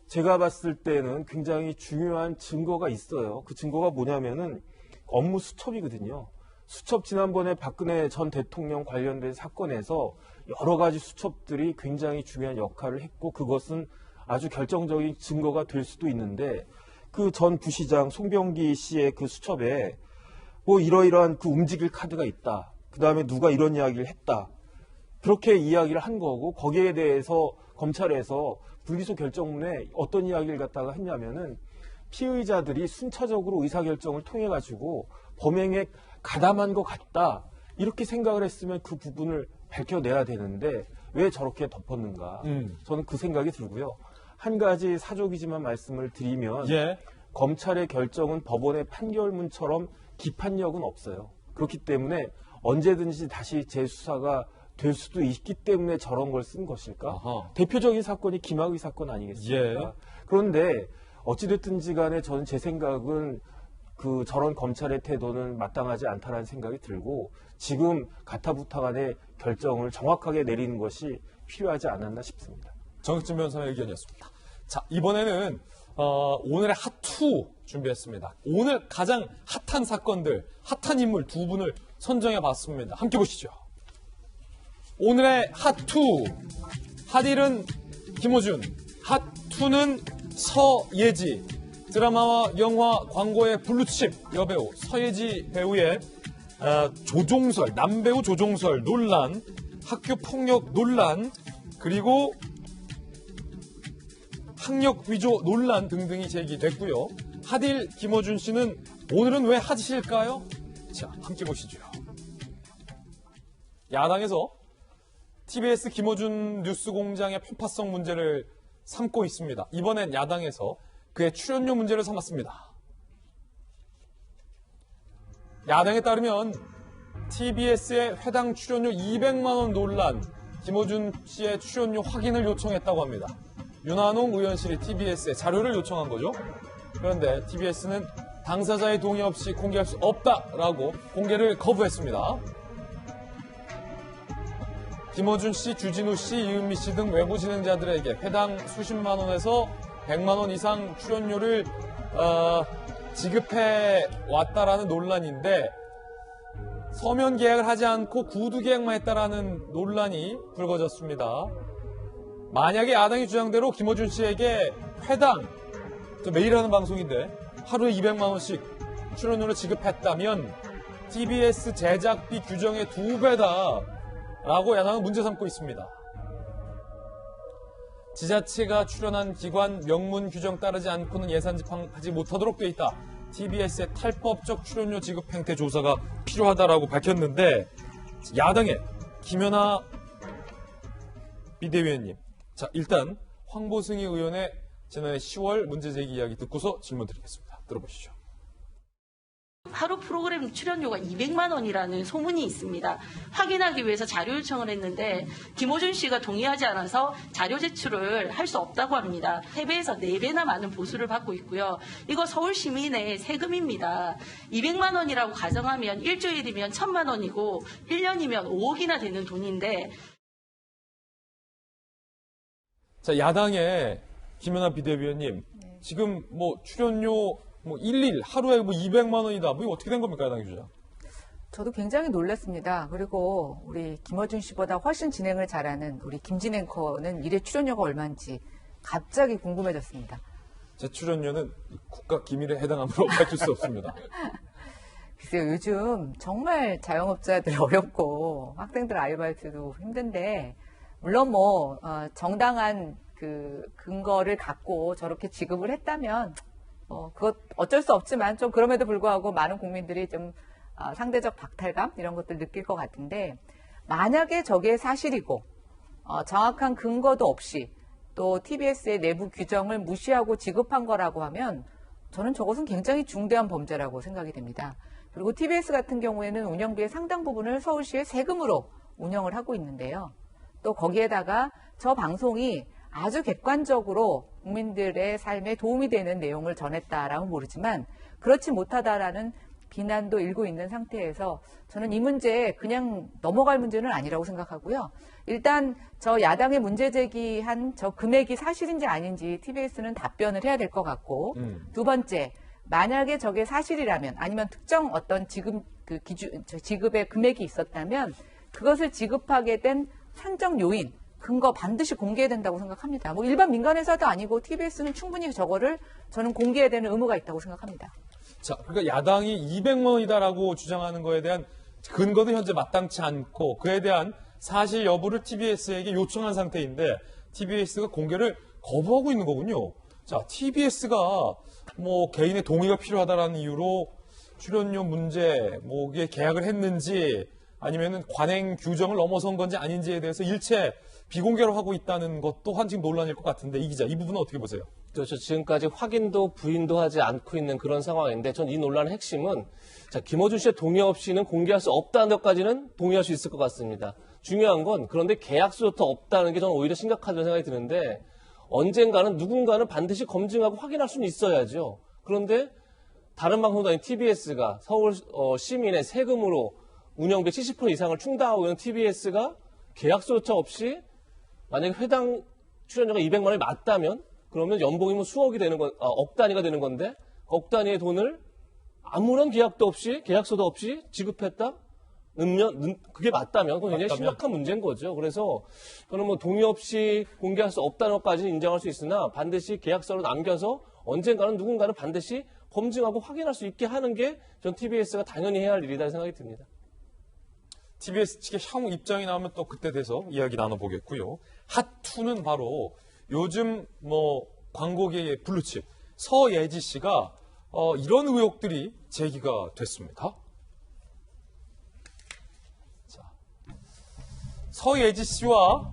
제가 봤을 때는 굉장히 중요한 증거가 있어요. 그 증거가 뭐냐면은 업무 수첩이거든요. 수첩 지난번에 박근혜 전 대통령 관련된 사건에서 여러 가지 수첩들이 굉장히 중요한 역할을 했고 그것은 아주 결정적인 증거가 될 수도 있는데 그 전 부시장 송병기 씨의 그 수첩에 뭐 이러이러한 그 움직일 카드가 있다. 그 다음에 누가 이런 이야기를 했다. 그렇게 이야기를 한 거고 거기에 대해서 검찰에서 불기소 결정문에 어떤 이야기를 갖다가 했냐면은 피의자들이 순차적으로 의사결정을 통해 가지고 범행에 가담한 것 같다. 이렇게 생각을 했으면 그 부분을 밝혀내야 되는데 왜 저렇게 덮었는가. 저는 그 생각이 들고요. 한 가지 사족이지만 말씀을 드리면 예. 검찰의 결정은 법원의 판결문처럼 기판력은 없어요. 그렇기 때문에 언제든지 다시 재수사가 될 수도 있기 때문에 저런 걸 쓴 것일까? 아하. 대표적인 사건이 김학의 사건 아니겠습니까? 예. 그런데 어찌됐든지 간에 저는 제 생각은 저런 검찰의 태도는 마땅하지 않다는 생각이 들고 지금 가타부타간의 결정을 정확하게 내리는 것이 필요하지 않았나 싶습니다. 정혁진 변호사의 의견이었습니다. 자, 이번에는 오늘의 핫2 준비했습니다. 오늘 가장 핫한 사건들, 핫한 인물 두 분을 선정해 봤습니다. 함께 보시죠. 오늘의 핫2. 핫1은 김호준, 핫2는 서예지. 드라마와 영화, 광고의 블루칩 여배우 서예지 배우의 조종설, 남배우 조종설 논란, 학교 폭력 논란, 그리고 학력 위조 논란 등등이 제기됐고요. 핫1 김호준 씨는 오늘은 왜 핫일까요? 자, 함께 보시죠. 야당에서 TBS 김호준 뉴스공장의 편파성 문제를 삼고 있습니다. 이번엔 야당에서 그의 출연료 문제를 삼았습니다. 야당에 따르면 TBS의 회당 출연료 200만 원 논란, 김호준 씨의 출연료 확인을 요청했다고 합니다. 윤한홍 의원실이 TBS에 자료를 요청한 거죠. 그런데 TBS는 당사자의 동의 없이 공개할 수 없다라고 공개를 거부했습니다. 김호준 씨, 주진우 씨, 이은미 씨 등 외부 진행자들에게 회당 수십만 원에서 100만 원 이상 출연료를 지급해 왔다라는 논란인데 서면 계약을 하지 않고 구두 계약만 했다라는 논란이 불거졌습니다. 만약에 야당의 주장대로 김호준 씨에게 회당, 저 매일 하는 방송인데 하루에 200만 원씩 출연료를 지급했다면 TBS 제작비 규정의 2배다라고 야당은 문제 삼고 있습니다. 지자체가 출연한 기관 명문 규정 따르지 않고는 예산 집행하지 못하도록 돼 있다. TBS의 탈법적 출연료 지급 행태 조사가 필요하다라고 밝혔는데 야당의 김연아 비대위원님, 자 일단 황보승희 의원의 지난해 10월 문제제기 이야기 듣고서 질문 드리겠습니다. 들어보시죠. 하루 프로그램 출연료가 200만 원이라는 소문이 있습니다. 확인하기 위해서 자료 요청을 했는데 김호준 씨가 동의하지 않아서 자료 제출을 할 수 없다고 합니다. 3배에서 4배나 많은 보수를 받고 있고요. 이거 서울 시민의 세금입니다. 200만 원이라고 가정하면 일주일이면 1,000만 원이고 1년이면 5억이나 되는 돈인데. 자, 야당의 김연아 비대위원님, 지금 뭐 출연료 일일 하루에 200만 원이다. 뭐 이거 어떻게 된 겁니까, 야당의 주장? 저도 굉장히 놀랐습니다. 그리고 우리 김어준 씨보다 훨씬 진행을 잘하는 우리 김진 앵커는 일회 출연료가 얼마인지 갑자기 궁금해졌습니다. 제 출연료는 국가 기밀에 해당하므로 밝힐 수 없습니다. 글쎄요, 요즘 정말 자영업자들 어렵고 학생들 아르바이트도 힘든데 물론 정당한 그 근거를 갖고 저렇게 지급을 했다면 그것 어쩔 수 없지만 좀 그럼에도 불구하고 많은 국민들이 좀 상대적 박탈감 이런 것들 느낄 것 같은데 만약에 저게 사실이고 정확한 근거도 없이 또 TBS의 내부 규정을 무시하고 지급한 거라고 하면 저는 저것은 굉장히 중대한 범죄라고 생각이 됩니다. 그리고 TBS 같은 경우에는 운영비의 상당 부분을 서울시의 세금으로 운영을 하고 있는데요. 또 거기에다가 저 방송이 아주 객관적으로 국민들의 삶에 도움이 되는 내용을 전했다라면 모르지만 그렇지 못하다라는 비난도 일고 있는 상태에서 저는 이 문제 그냥 넘어갈 문제는 아니라고 생각하고요. 일단 저 야당의 문제 제기한 저 금액이 사실인지 아닌지 TBS는 답변을 해야 될 것 같고 두 번째, 만약에 저게 사실이라면 아니면 특정 어떤 지급의 금액이 있었다면 그것을 지급하게 된 산정 요인, 근거 반드시 공개해야 된다고 생각합니다. 일반 민간회사도 아니고 TBS는 충분히 저거를 저는 공개해야 되는 의무가 있다고 생각합니다. 자, 그러니까 야당이 200만 원이다라고 주장하는 거에 대한 근거도 현재 마땅치 않고 그에 대한 사실 여부를 TBS에게 요청한 상태인데 TBS가 공개를 거부하고 있는 거군요. 자, TBS가 개인의 동의가 필요하다라는 이유로 출연료 문제, 이게 계약을 했는지 아니면은 관행 규정을 넘어선 건지 아닌지에 대해서 일체 비공개로 하고 있다는 것 또한 지금 논란일 것 같은데 이 기자, 이 부분은 어떻게 보세요? 그렇죠. 지금까지 확인도 부인도 하지 않고 있는 그런 상황인데 전 이 논란의 핵심은 김어준 씨의 동의 없이는 공개할 수 없다는 것까지는 동의할 수 있을 것 같습니다. 중요한 건 그런데 계약서부터 없다는 게 저는 오히려 심각하다는 생각이 드는데 언젠가는 누군가는 반드시 검증하고 확인할 수는 있어야죠. 그런데 다른 방송도 아닌 TBS가 서울 시민의 세금으로 운영비 70% 이상을 충당하고 있는 TBS가 계약서조차 없이 만약에 회당 출연료가 200만 원이 맞다면 그러면 연봉이면 수억이 되는 억 단위가 되는 건데 억 단위의 돈을 아무런 계약도 없이 계약서도 없이 지급했다? 그게 맞다면 그건 굉장히 심각한 문제인 거죠. 그래서 저는 뭐 동의 없이 공개할 수 없다는 것까지는 인정할 수 있으나 반드시 계약서로 남겨서 언젠가는 누군가는 반드시 검증하고 확인할 수 있게 하는 게 전 TBS가 당연히 해야 할 일이다 생각이 듭니다. TBS 측의 향후 입장이 나오면 또 그때 돼서 이야기 나눠보겠고요. 핫2는 바로 요즘 뭐 광고계의 블루칩 서예지 씨가 이런 의혹들이 제기가 됐습니다. 자, 서예지 씨와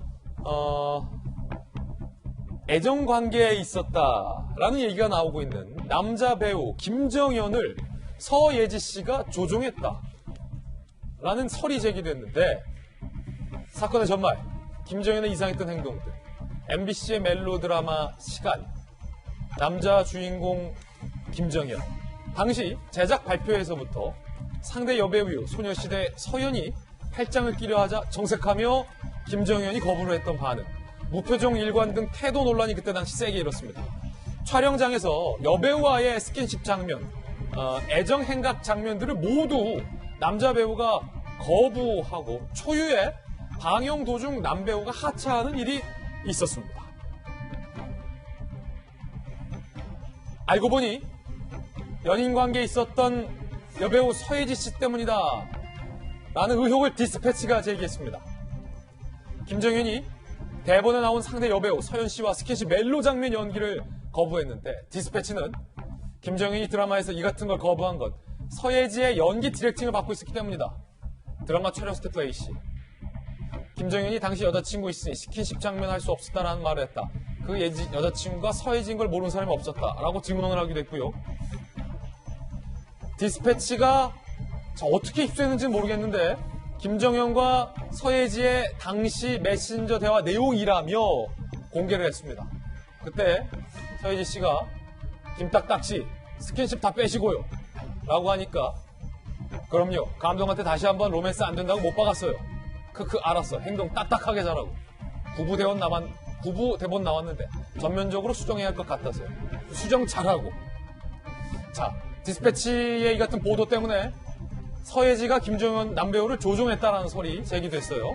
애정 관계에 있었다라는 얘기가 나오고 있는 남자 배우 김정현을 서예지 씨가 조종했다. 라는 설이 제기됐는데 사건의 전말, 김정현의 이상했던 행동들, MBC의 멜로드라마 시간, 남자 주인공 김정현, 당시 제작 발표에서부터 상대 여배우 소녀시대 서연이 팔짱을 끼려 하자 정색하며 김정현이 거부를 했던 반응, 무표정 일관 등 태도 논란이 그때 당시 세게 일었습니다. 촬영장에서 여배우와의 스킨십 장면, 애정 행각 장면들을 모두 남자 배우가 거부하고 초유의 방영 도중 남배우가 하차하는 일이 있었습니다. 알고 보니 연인 관계에 있었던 여배우 서예지 씨 때문이다 라는 의혹을 디스패치가 제기했습니다. 김정현이 대본에 나온 상대 여배우 서연 씨와 스킨십 멜로 장면 연기를 거부했는데 디스패치는 김정현이 드라마에서 이 같은 걸 거부한 것 서예지의 연기 디렉팅을 받고 있었기 때문이다. 드라마 촬영 스태프 A씨. 김정현이 당시 여자친구 있으니 스킨십 장면 할 수 없었다라는 말을 했다. 그 여자친구가 서예지인 걸 모르는 사람이 없었다라고 증언을 하기도 했고요. 디스패치가 어떻게 입수했는지는 모르겠는데 김정현과 서예지의 당시 메신저 대화 내용이라며 공개를 했습니다. 그때 서예지 씨가 김딱딱 씨 스킨십 다 빼시고요 라고 하니까 그럼요 감독한테 다시 한번 로맨스 안 된다고 못 박았어요. 크크 알았어 행동 딱딱하게 잘하고 부부 대본 나왔는데 전면적으로 수정해야 할 것 같아서요. 수정 잘하고. 자 디스패치의 이 같은 보도 때문에 서예지가 김정현 남배우를 조종했다라는 설이 제기됐어요.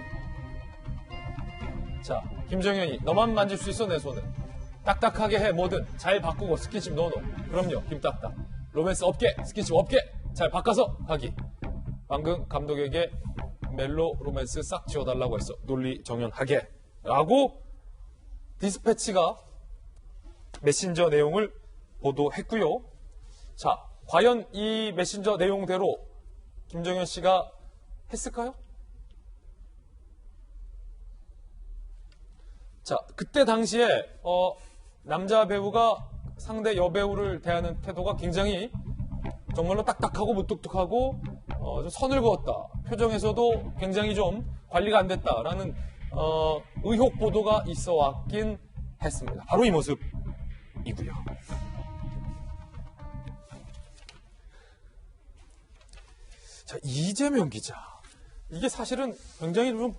자 김정현이 너만 만질 수 있어 내 손은 딱딱하게 해 뭐든 잘 바꾸고 스킨십 노노. 그럼요 김딱딱 로맨스 없게 스킨십 없게 잘 바꿔서 하기. 방금 감독에게 멜로 로맨스 싹 지워달라고 했어 논리 정연하게 라고 디스패치가 메신저 내용을 보도했고요. 자 과연 이 메신저 내용대로 김정현 씨가 했을까요? 자 그때 당시에 남자 배우가 상대 여배우를 대하는 태도가 굉장히 정말로 딱딱하고 무뚝뚝하고 좀 선을 그었다. 표정에서도 굉장히 좀 관리가 안 됐다라는 의혹 보도가 있어 왔긴 했습니다. 바로 이 모습이고요. 자 이재명 기자 이게 사실은 굉장히 좀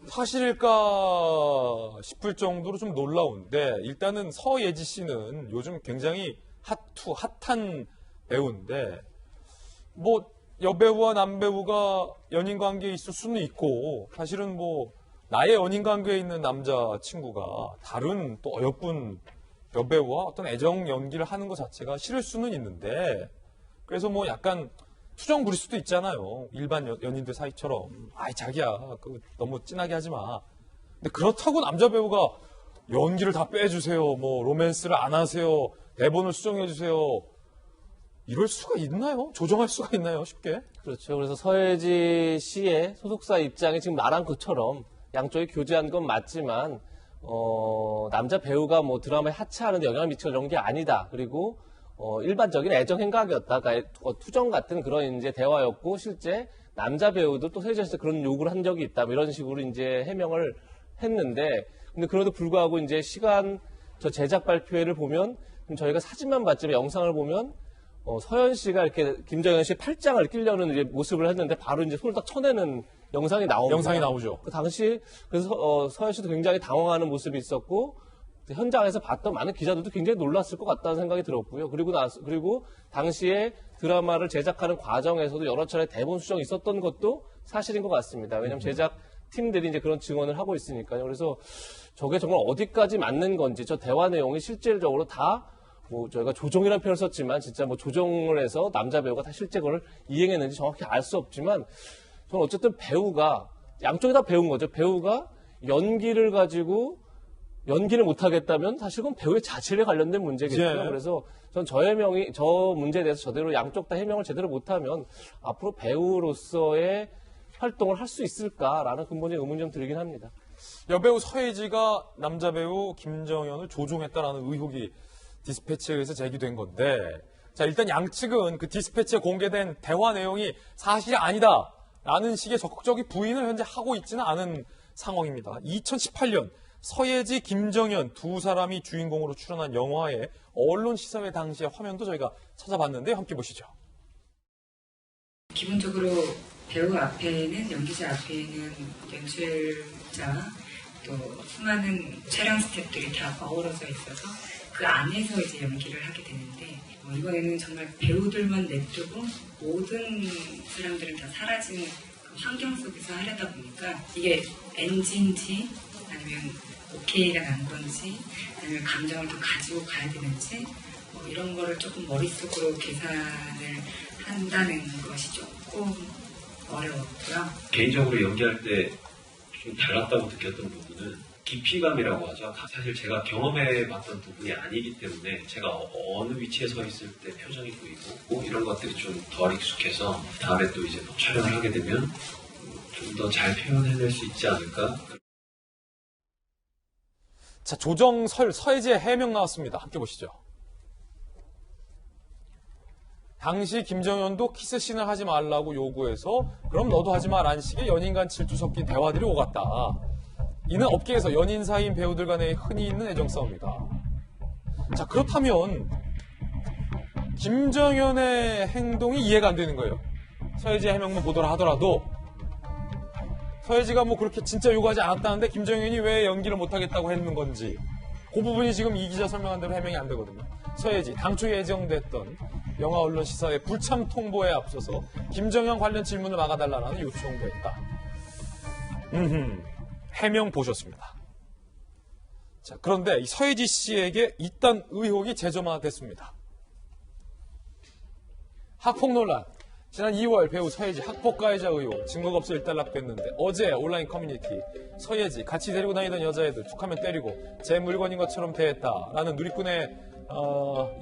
사실일까 싶을 정도로 좀 놀라운데 일단은 서예지 씨는 요즘 굉장히 핫한 배우인데 뭐 여배우와 남배우가 연인 관계에 있을 수는 있고 사실은 뭐 나의 연인 관계에 있는 남자친구가 다른 또 어여쁜 여배우와 어떤 애정 연기를 하는 것 자체가 싫을 수는 있는데 그래서 뭐 약간 투정 부릴 수도 있잖아요. 일반 연인들 사이처럼. 아이 자기야 너무 진하게 하지 마. 근데 그렇다고 남자 배우가 연기를 다 빼주세요. 뭐 로맨스를 안 하세요. 대본을 수정해 주세요. 이럴 수가 있나요? 조정할 수가 있나요? 쉽게? 그렇죠. 그래서 서예지 씨의 소속사 입장이 지금 말한 것처럼 양쪽이 교제한 건 맞지만 남자 배우가 뭐 드라마에 하차하는데 영향을 미쳐 이런 게 아니다. 그리고 일반적인 애정 행각이었다. 그러니까 투정 같은 그런 이제 대화였고 실제 남자 배우도 또 서예지에서 그런 요구를 한 적이 있다. 이런 식으로 이제 해명을 했는데 근데 그래도 불구하고 이제 저 제작 발표회를 보면 저희가 사진만 봤지만 영상을 보면 서연 씨가 이렇게 김정현 씨의 팔짱을 끼려는 이제 모습을 했는데 바로 이제 손을 딱 쳐내는 영상이 나옵니다. 영상이 나오죠. 그 당시 그래서 서연 씨도 굉장히 당황하는 모습이 있었고 현장에서 봤던 많은 기자들도 굉장히 놀랐을 것 같다는 생각이 들었고요. 그리고 당시에 드라마를 제작하는 과정에서도 여러 차례 대본 수정이 있었던 것도 사실인 것 같습니다. 왜냐하면 제작 팀들이 이제 그런 증언을 하고 있으니까요. 그래서 저게 정말 어디까지 맞는 건지, 저 대화 내용이 실질적으로 다 뭐 저희가 조종이라는 표현을 썼지만 진짜 뭐 조종을 해서 남자 배우가 다 실제 그걸 이행했는지 정확히 알 수 없지만 저는 어쨌든 배우가 양쪽이 다 배운 거죠. 배우가 연기를 가지고 연기를 못하겠다면 사실 그건 배우의 자질에 관련된 문제겠죠. 예. 그래서 전 저 문제에 대해서 저대로 양쪽 다 해명을 제대로 못하면 앞으로 배우로서의 활동을 할 수 있을까라는 근본적인 의문 좀 들긴 합니다. 여배우 서혜지가 남자 배우 김정현을 조종했다라는 의혹이 디스패치에 의해서 제기된 건데, 자, 일단 양측은 그 디스패치에 공개된 대화 내용이 사실이 아니다라는 식의 적극적인 부인을 현재 하고 있지는 않은 상황입니다. 2018년 서혜지, 김정현 두 사람이 주인공으로 출연한 영화의 언론 시사회 당시의 화면도 저희가 찾아봤는데 함께 보시죠. 기본적으로 배우 앞에는, 연기자 앞에는 연출자, 또 수많은 촬영 스태프들이 다 어우러져 있어서 그 안에서 이제 연기를 하게 되는데, 이번에는 정말 배우들만 냅두고 모든 사람들은 다 사라진 그 환경 속에서 하려다 보니까 이게 NG인지 아니면 오케이가 난 건지 아니면 감정을 더 가지고 가야 되는지 이런 거를 조금 머릿속으로 계산을 한다는 것이 조금 어려웠고요. 개인적으로 연기할 때 좀 달랐다고 느꼈던 부분은 깊이감이라고 하죠. 사실 제가 경험해봤던 부분이 아니기 때문에 제가 어느 위치에 서 있을 때 표정이 보이고 이런 것들이 좀 덜 익숙해서 다음에 또 이제 촬영을 하게 되면 좀 더 잘 표현해낼 수 있지 않을까. 자, 조정설 서혜지의 해명 나왔습니다. 함께 보시죠. 당시 김정현도 키스씬을 하지 말라고 요구해서 그럼 너도 하지 마라는 식의 연인 간 질투 섞인 대화들이 오갔다. 이는 업계에서 연인 사이인 배우들 간에 흔히 있는 애정 싸움이다. 자, 그렇다면 김정현의 행동이 이해가 안 되는 거예요. 서혜지의 해명만 보도록 하더라도 서혜지가 뭐 그렇게 진짜 요구하지 않았다는데 김정현이 왜 연기를 못하겠다고 했는 건지, 그 부분이 지금 이 기자 설명한 대로 해명이 안 되거든요. 서혜지, 당초 예정됐던 영화 언론 시사회 불참 통보에 앞서서 김정현 관련 질문을 막아달라는 요청도 했다. 해명 보셨습니다. 자, 그런데 이 서혜지 씨에게 이딴 의혹이 재점화됐습니다. 학폭 논란. 지난 2월 배우 서혜지 학폭 가해자 의혹, 증거가 없어 일단락됐는데 어제 온라인 커뮤니티 서혜지 같이 데리고 다니던 여자애들 툭하면 때리고 제 물건인 것처럼 대했다라는 누리꾼의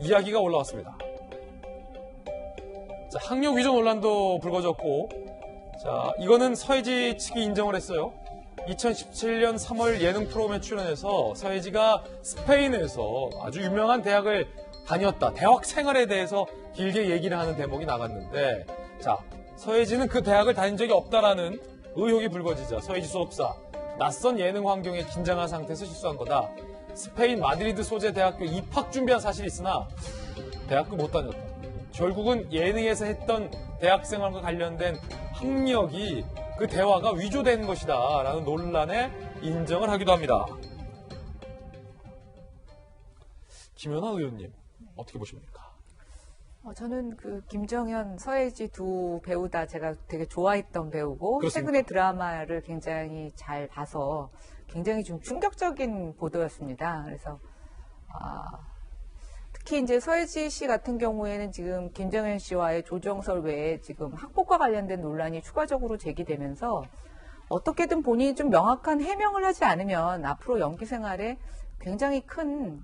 이야기가 올라왔습니다. 자, 학력 위조 논란도 불거졌고, 자, 이거는 서혜지 측이 인정을 했어요. 2017년 3월 예능 프로그램에 출연해서 서혜지가 스페인에서 아주 유명한 대학을 다녔다, 대학 생활에 대해서 길게 얘기를 하는 대목이 나갔는데, 자, 서혜지는 그 대학을 다닌 적이 없다라는 의혹이 불거지자 서혜지 수업사, 낯선 예능 환경에 긴장한 상태에서 실수한 거다. 스페인 마드리드 소재 대학교 입학 준비한 사실이 있으나 대학도 못 다녔다. 결국은 예능에서 했던 대학생활과 관련된 학력이 그 대화가 위조된 것이다 라는 논란에 인정을 하기도 합니다. 김연아 의원님, 어떻게 보십니까? 저는 그 김정현, 서혜지 두 배우 다 제가 되게 좋아했던 배우고, 그렇습니까? 최근에 드라마를 굉장히 잘 봐서 굉장히 좀 충격적인 보도였습니다. 그래서 특히 이제 서혜지 씨 같은 경우에는 지금 김정현 씨와의 조정설 외에 지금 학폭과 관련된 논란이 추가적으로 제기되면서 어떻게든 본인이 좀 명확한 해명을 하지 않으면 앞으로 연기 생활에 굉장히 큰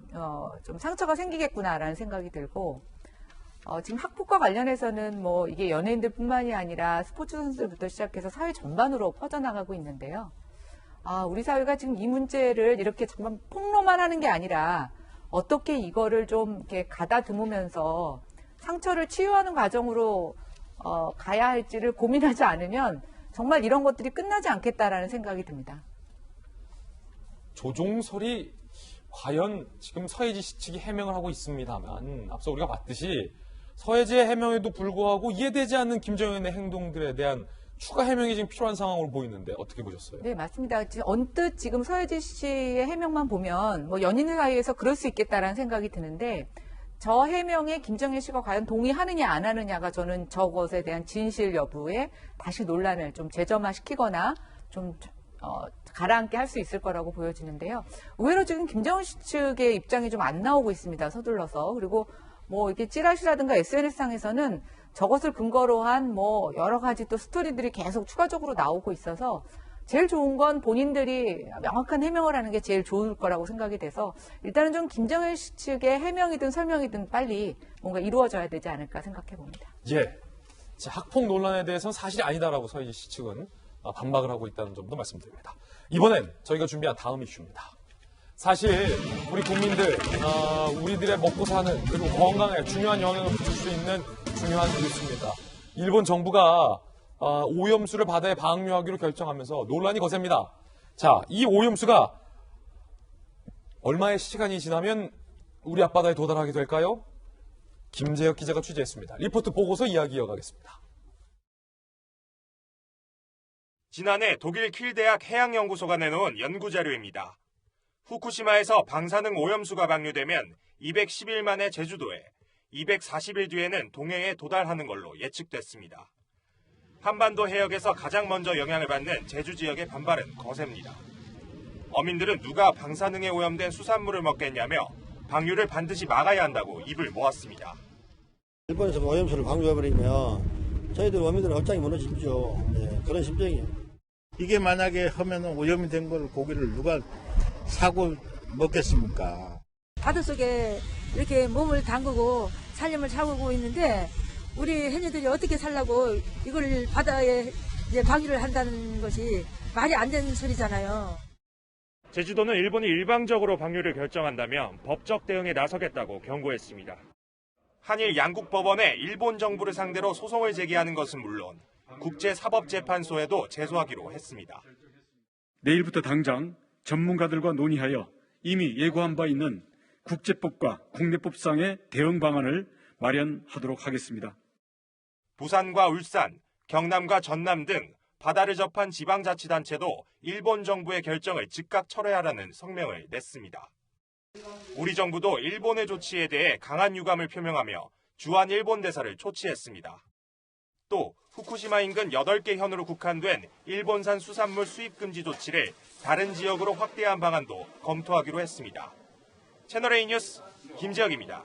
좀 상처가 생기겠구나라는 생각이 들고, 지금 학폭과 관련해서는 뭐 이게 연예인들뿐만이 아니라 스포츠 선수들부터 시작해서 사회 전반으로 퍼져나가고 있는데요. 우리 사회가 지금 이 문제를 이렇게 정말 폭로만 하는 게 아니라 어떻게 이거를 좀 이렇게 가다듬으면서 상처를 치유하는 과정으로 가야 할지를 고민하지 않으면 정말 이런 것들이 끝나지 않겠다라는 생각이 듭니다. 조종설이 과연 지금 서혜지 씨 측이 해명을 하고 있습니다만, 앞서 우리가 봤듯이 서혜지의 해명에도 불구하고 이해되지 않는 김정현의 행동들에 대한 추가 해명이 지금 필요한 상황으로 보이는데 어떻게 보셨어요? 네, 맞습니다. 언뜻 지금 서혜지 씨의 해명만 보면 뭐 연인 사이에서 그럴 수 있겠다라는 생각이 드는데, 저 해명에 김정일 씨가 과연 동의하느냐 안 하느냐가 저는 저것에 대한 진실 여부에 다시 논란을 좀 재점화시키거나 좀 가라앉게 할 수 있을 거라고 보여지는데요. 의외로 지금 김정은 씨 측의 입장이 좀 안 나오고 있습니다. 서둘러서. 그리고 뭐 이렇게 찌라시라든가 SNS상에서는 저것을 근거로 한 뭐 여러 가지 또 스토리들이 계속 추가적으로 나오고 있어서 제일 좋은 건 본인들이 명확한 해명을 하는 게 제일 좋을 거라고 생각이 돼서 일단은 좀 김정일 씨 측의 해명이든 설명이든 빨리 뭔가 이루어져야 되지 않을까 생각해 봅니다. 예. 자, 학폭 논란에 대해서는 사실이 아니다라고 서희지 씨 측은 반박을 하고 있다는 점도 말씀드립니다. 이번엔 저희가 준비한 다음 이슈입니다. 사실 우리 국민들, 우리들의 먹고 사는 그리고 건강에 중요한 영향을 미칠 수 있는 중요한 뉴스입니다. 일본 정부가 오염수를 바다에 방류하기로 결정하면서 논란이 거셉니다. 자, 이 오염수가 얼마의 시간이 지나면 우리 앞바다에 도달하게 될까요? 김재혁 기자가 취재했습니다. 리포트 보고서 이야기 이어가겠습니다. 지난해 독일 킬 대학 해양연구소가 내놓은 연구자료입니다. 후쿠시마에서 방사능 오염수가 방류되면 210일 만에 제주도에, 240일 뒤에는 동해에 도달하는 걸로 예측됐습니다. 한반도 해역에서 가장 먼저 영향을 받는 제주 지역의 반발은 거셉니다. 어민들은 누가 방사능에 오염된 수산물을 먹겠냐며 방류를 반드시 막아야 한다고 입을 모았습니다. 일본에서 오염수를 방류해버리면 저희들 어민들은 업장이 무너지죠. 네, 그런 심정이에요. 이게 만약에 하면 오염이 된 걸 고기를 누가 사고 먹겠습니까? 바닷속에 이렇게 몸을 담그고 살림을 차고 있는데 우리 해녀들이 어떻게 살라고 이걸 바다에 이제 방류를 한다는 것이 말이 안 되는 소리잖아요. 제주도는 일본이 일방적으로 방류를 결정한다면 법적 대응에 나서겠다고 경고했습니다. 한일 양국 법원에 일본 정부를 상대로 소송을 제기하는 것은 물론 국제사법재판소에도 제소하기로 했습니다. 내일부터 당장 전문가들과 논의하여 이미 예고한 바 있는 국제법과 국내법상의 대응 방안을 마련하도록 하겠습니다. 부산과 울산, 경남과 전남 등 바다를 접한 지방자치단체도 일본 정부의 결정을 즉각 철회하라는 성명을 냈습니다. 우리 정부도 일본의 조치에 대해 강한 유감을 표명하며 주한 일본 대사를 초치했습니다. 또 후쿠시마 인근 8개 현으로 국한된 일본산 수산물 수입 금지 조치를 다른 지역으로 확대한 방안도 검토하기로 했습니다. 채널A 뉴스 김재혁입니다.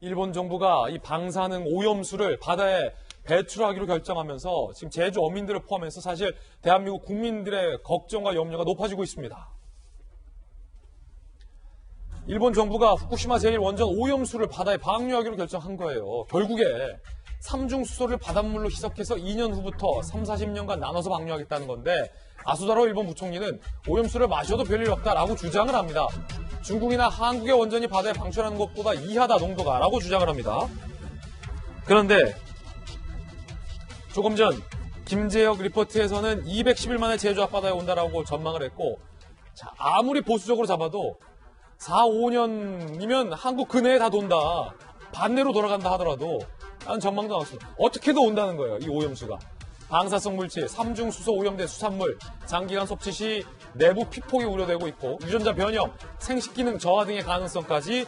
일본 정부가 이 방사능 오염수를 바다에 배출하기로 결정하면서 지금 제주 어민들을 포함해서 사실 대한민국 국민들의 걱정과 염려가 높아지고 있습니다. 일본 정부가 후쿠시마 제1원전 오염수를 바다에 방류하기로 결정한 거예요. 결국에 삼중수소를 바닷물로 희석해서 2년 후부터 3, 40년간 나눠서 방류하겠다는 건데 아수다로 일본 부총리는 오염수를 마셔도 별일 없다라고 주장을 합니다. 중국이나 한국의 원전이 바다에 방출하는 것보다 이하다 농도가 라고 주장을 합니다. 그런데 조금 전 김재혁 리포트에서는 210일 만에 제주 앞바다에 온다라고 전망을 했고 자, 아무리 보수적으로 잡아도 4, 5년이면 한국 근해에 다 돈다. 반대로 돌아간다 하더라도 라는 전망도 나왔습니다. 어떻게든 온다는 거예요. 이 오염수가. 방사성 물질, 삼중수소 오염된 수산물, 장기간 섭취 시 내부 피폭이 우려되고 있고 유전자 변형, 생식기능 저하 등의 가능성까지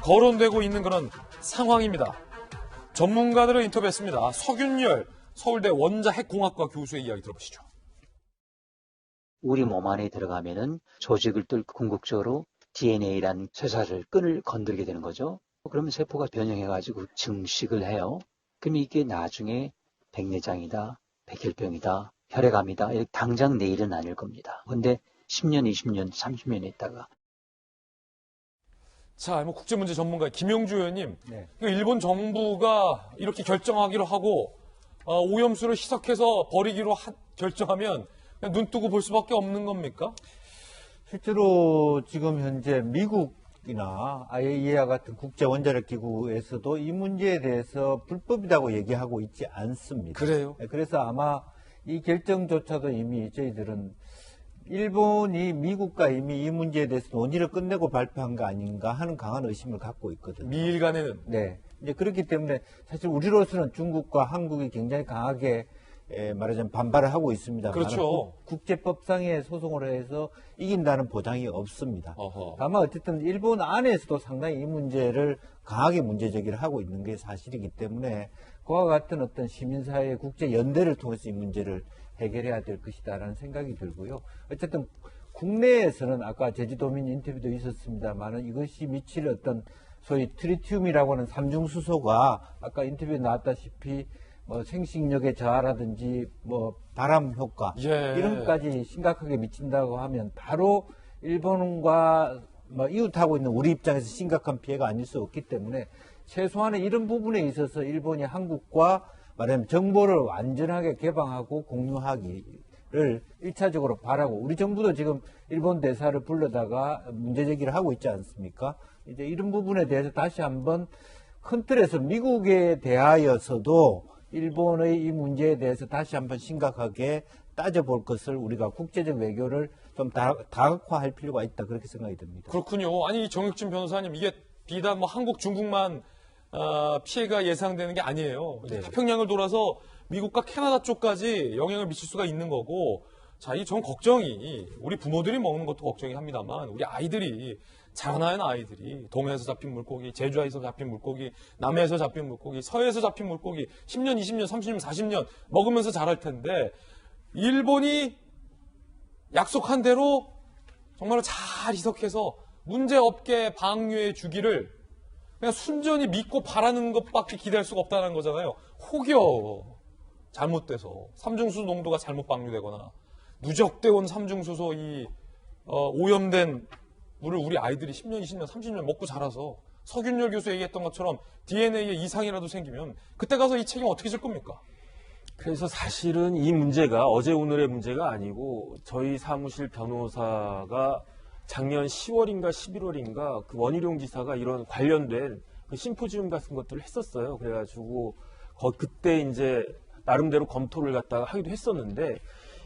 거론되고 있는 그런 상황입니다. 전문가들을 인터뷰했습니다. 서균열 서울대 원자핵공학과 교수의 이야기 들어보시죠. 우리 몸 안에 들어가면은 조직을 뚫고 궁극적으로 DNA라는 쇠사슬 끈을 건들게 되는 거죠. 그러면 세포가 변형해가지고 증식을 해요. 그럼 이게 나중에 백내장이다, 백혈병이다, 혈액암이다. 이렇게 당장 내일은 아닐 겁니다. 근데 10년, 20년, 30년 있다가. 자, 국제문제 전문가 김용주 의원님. 네. 일본 정부가 이렇게 결정하기로 하고 오염수를 희석해서 버리기로 결정하면 그냥 눈 뜨고 볼 수밖에 없는 겁니까? 실제로 지금 현재 미국이나 IAEA 같은 국제원자력기구에서도 이 문제에 대해서 불법이라고 얘기하고 있지 않습니다. 그래요? 그래서 아마 이 결정조차도 이미 저희들은 일본이 미국과 이미 이 문제에 대해서 논의를 끝내고 발표한 거 아닌가 하는 강한 의심을 갖고 있거든요. 미일 간에는? 네. 이제 그렇기 때문에 사실 우리로서는 중국과 한국이 굉장히 강하게 말하자면 반발을 하고 있습니다. 그렇죠. 국제법상의 소송을 해서 이긴다는 보장이 없습니다. 어허. 다만 어쨌든 일본 안에서도 상당히 이 문제를 강하게 문제제기를 하고 있는 게 사실이기 때문에 그와 같은 어떤 시민사회의 국제 연대를 통해서 이 문제를 해결해야 될 것이다라는 생각이 들고요. 어쨌든 국내에서는 아까 제주도민 인터뷰도 있었습니다만은 이것이 미칠 어떤 소위 트리튬이라고 하는 삼중수소가 아까 인터뷰에 나왔다시피 뭐 생식력의 저하라든지 뭐 바람 효과 이런 것까지 심각하게 미친다고 하면 바로 일본과 뭐 이웃하고 있는 우리 입장에서 심각한 피해가 아닐 수 없기 때문에 최소한의 이런 부분에 있어서 일본이 한국과 말하자면 정보를 완전하게 개방하고 공유하기를 1차적으로 바라고 우리 정부도 지금 일본 대사를 불러다가 문제 제기를 하고 있지 않습니까? 이제 이런 부분에 대해서 다시 한번 큰 틀에서 미국에 대하여서도 일본의 이 문제에 대해서 다시 한번 심각하게 따져볼 것을 우리가 국제적 외교를 좀 다각화할 필요가 있다 그렇게 생각이 듭니다. 그렇군요. 아니 정혁진 변호사님 이게 비단 뭐 한국 중국만 피해가 예상되는 게 아니에요. 네. 태평양을 돌아서 미국과 캐나다 쪽까지 영향을 미칠 수가 있는 거고 자, 이 전 걱정이 우리 부모들이 먹는 것도 걱정이 합니다만 우리 아이들이 자라나는 아이들이 동해에서 잡힌 물고기, 제주에서 잡힌 물고기, 남해에서 잡힌 물고기, 서해에서 잡힌 물고기 10년, 20년, 30년, 40년 먹으면서 자랄 텐데 일본이 약속한 대로 정말로 잘 희석해서 문제없게 방류해 주기를 그냥 순전히 믿고 바라는 것밖에 기대할 수가 없다는 거잖아요. 혹여 잘못돼서 삼중수소 농도가 잘못 방류되거나 누적되어 온 삼중수소 이 오염된 물을 우리 아이들이 10년, 20년, 30년 먹고 자라서 서균열 교수 얘기했던 것처럼 DNA에 이상이라도 생기면 그때 가서 이 책임 어떻게 질 겁니까? 그래서 사실은 이 문제가 어제 오늘의 문제가 아니고 저희 사무실 변호사가 작년 10월인가 11월인가 그 원희룡 지사가 이런 관련된 그 심포지움 같은 것들을 했었어요. 그래가지고 그때 이제 나름대로 검토를 갖다가 하기도 했었는데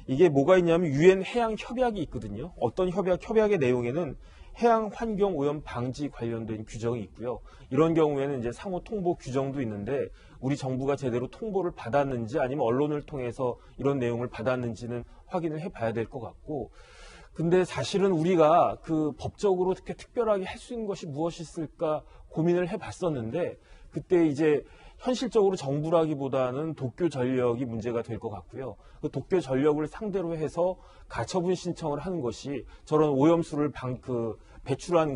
이게 뭐가 있냐면 유엔 해양 협약이 있거든요. 어떤 협약의 내용에는 해양 환경 오염 방지 관련된 규정이 있고요. 이런 경우에는 이제 상호 통보 규정도 있는데 우리 정부가 제대로 통보를 받았는지 아니면 언론을 통해서 이런 내용을 받았는지는 확인을 해봐야 될 것 같고 근데 사실은 우리가 그 법적으로 이렇게 특별하게 할 수 있는 것이 무엇이 있을까 고민을 해봤었는데 그때 이제 현실적으로 정부라기보다는 도쿄 전력이 문제가 될 것 같고요. 그 도쿄 전력을 상대로 해서 가처분 신청을 하는 것이 저런 오염수를 방출하는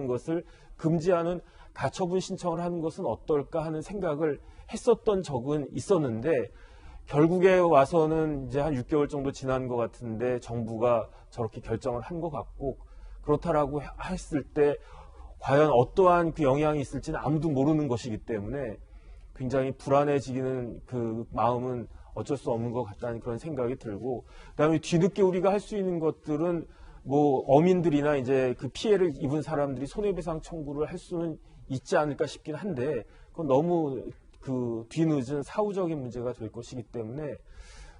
것을 금지하는 가처분 신청을 하는 것은 어떨까 하는 생각을 했었던 적은 있었는데 결국에 와서는 이제 한 6개월 정도 지난 것 같은데 정부가 저렇게 결정을 한 것 같고 그렇다라고 했을 때 과연 어떠한 그 영향이 있을지는 아무도 모르는 것이기 때문에 굉장히 불안해지기는 그 마음은 어쩔 수 없는 것 같다는 그런 생각이 들고 그다음에 뒤늦게 우리가 할 수 있는 것들은 뭐 어민들이나 이제 그 피해를 입은 사람들이 손해배상 청구를 할 수는 있지 않을까 싶긴 한데 그건 너무 그 뒤늦은 사후적인 문제가 될 것이기 때문에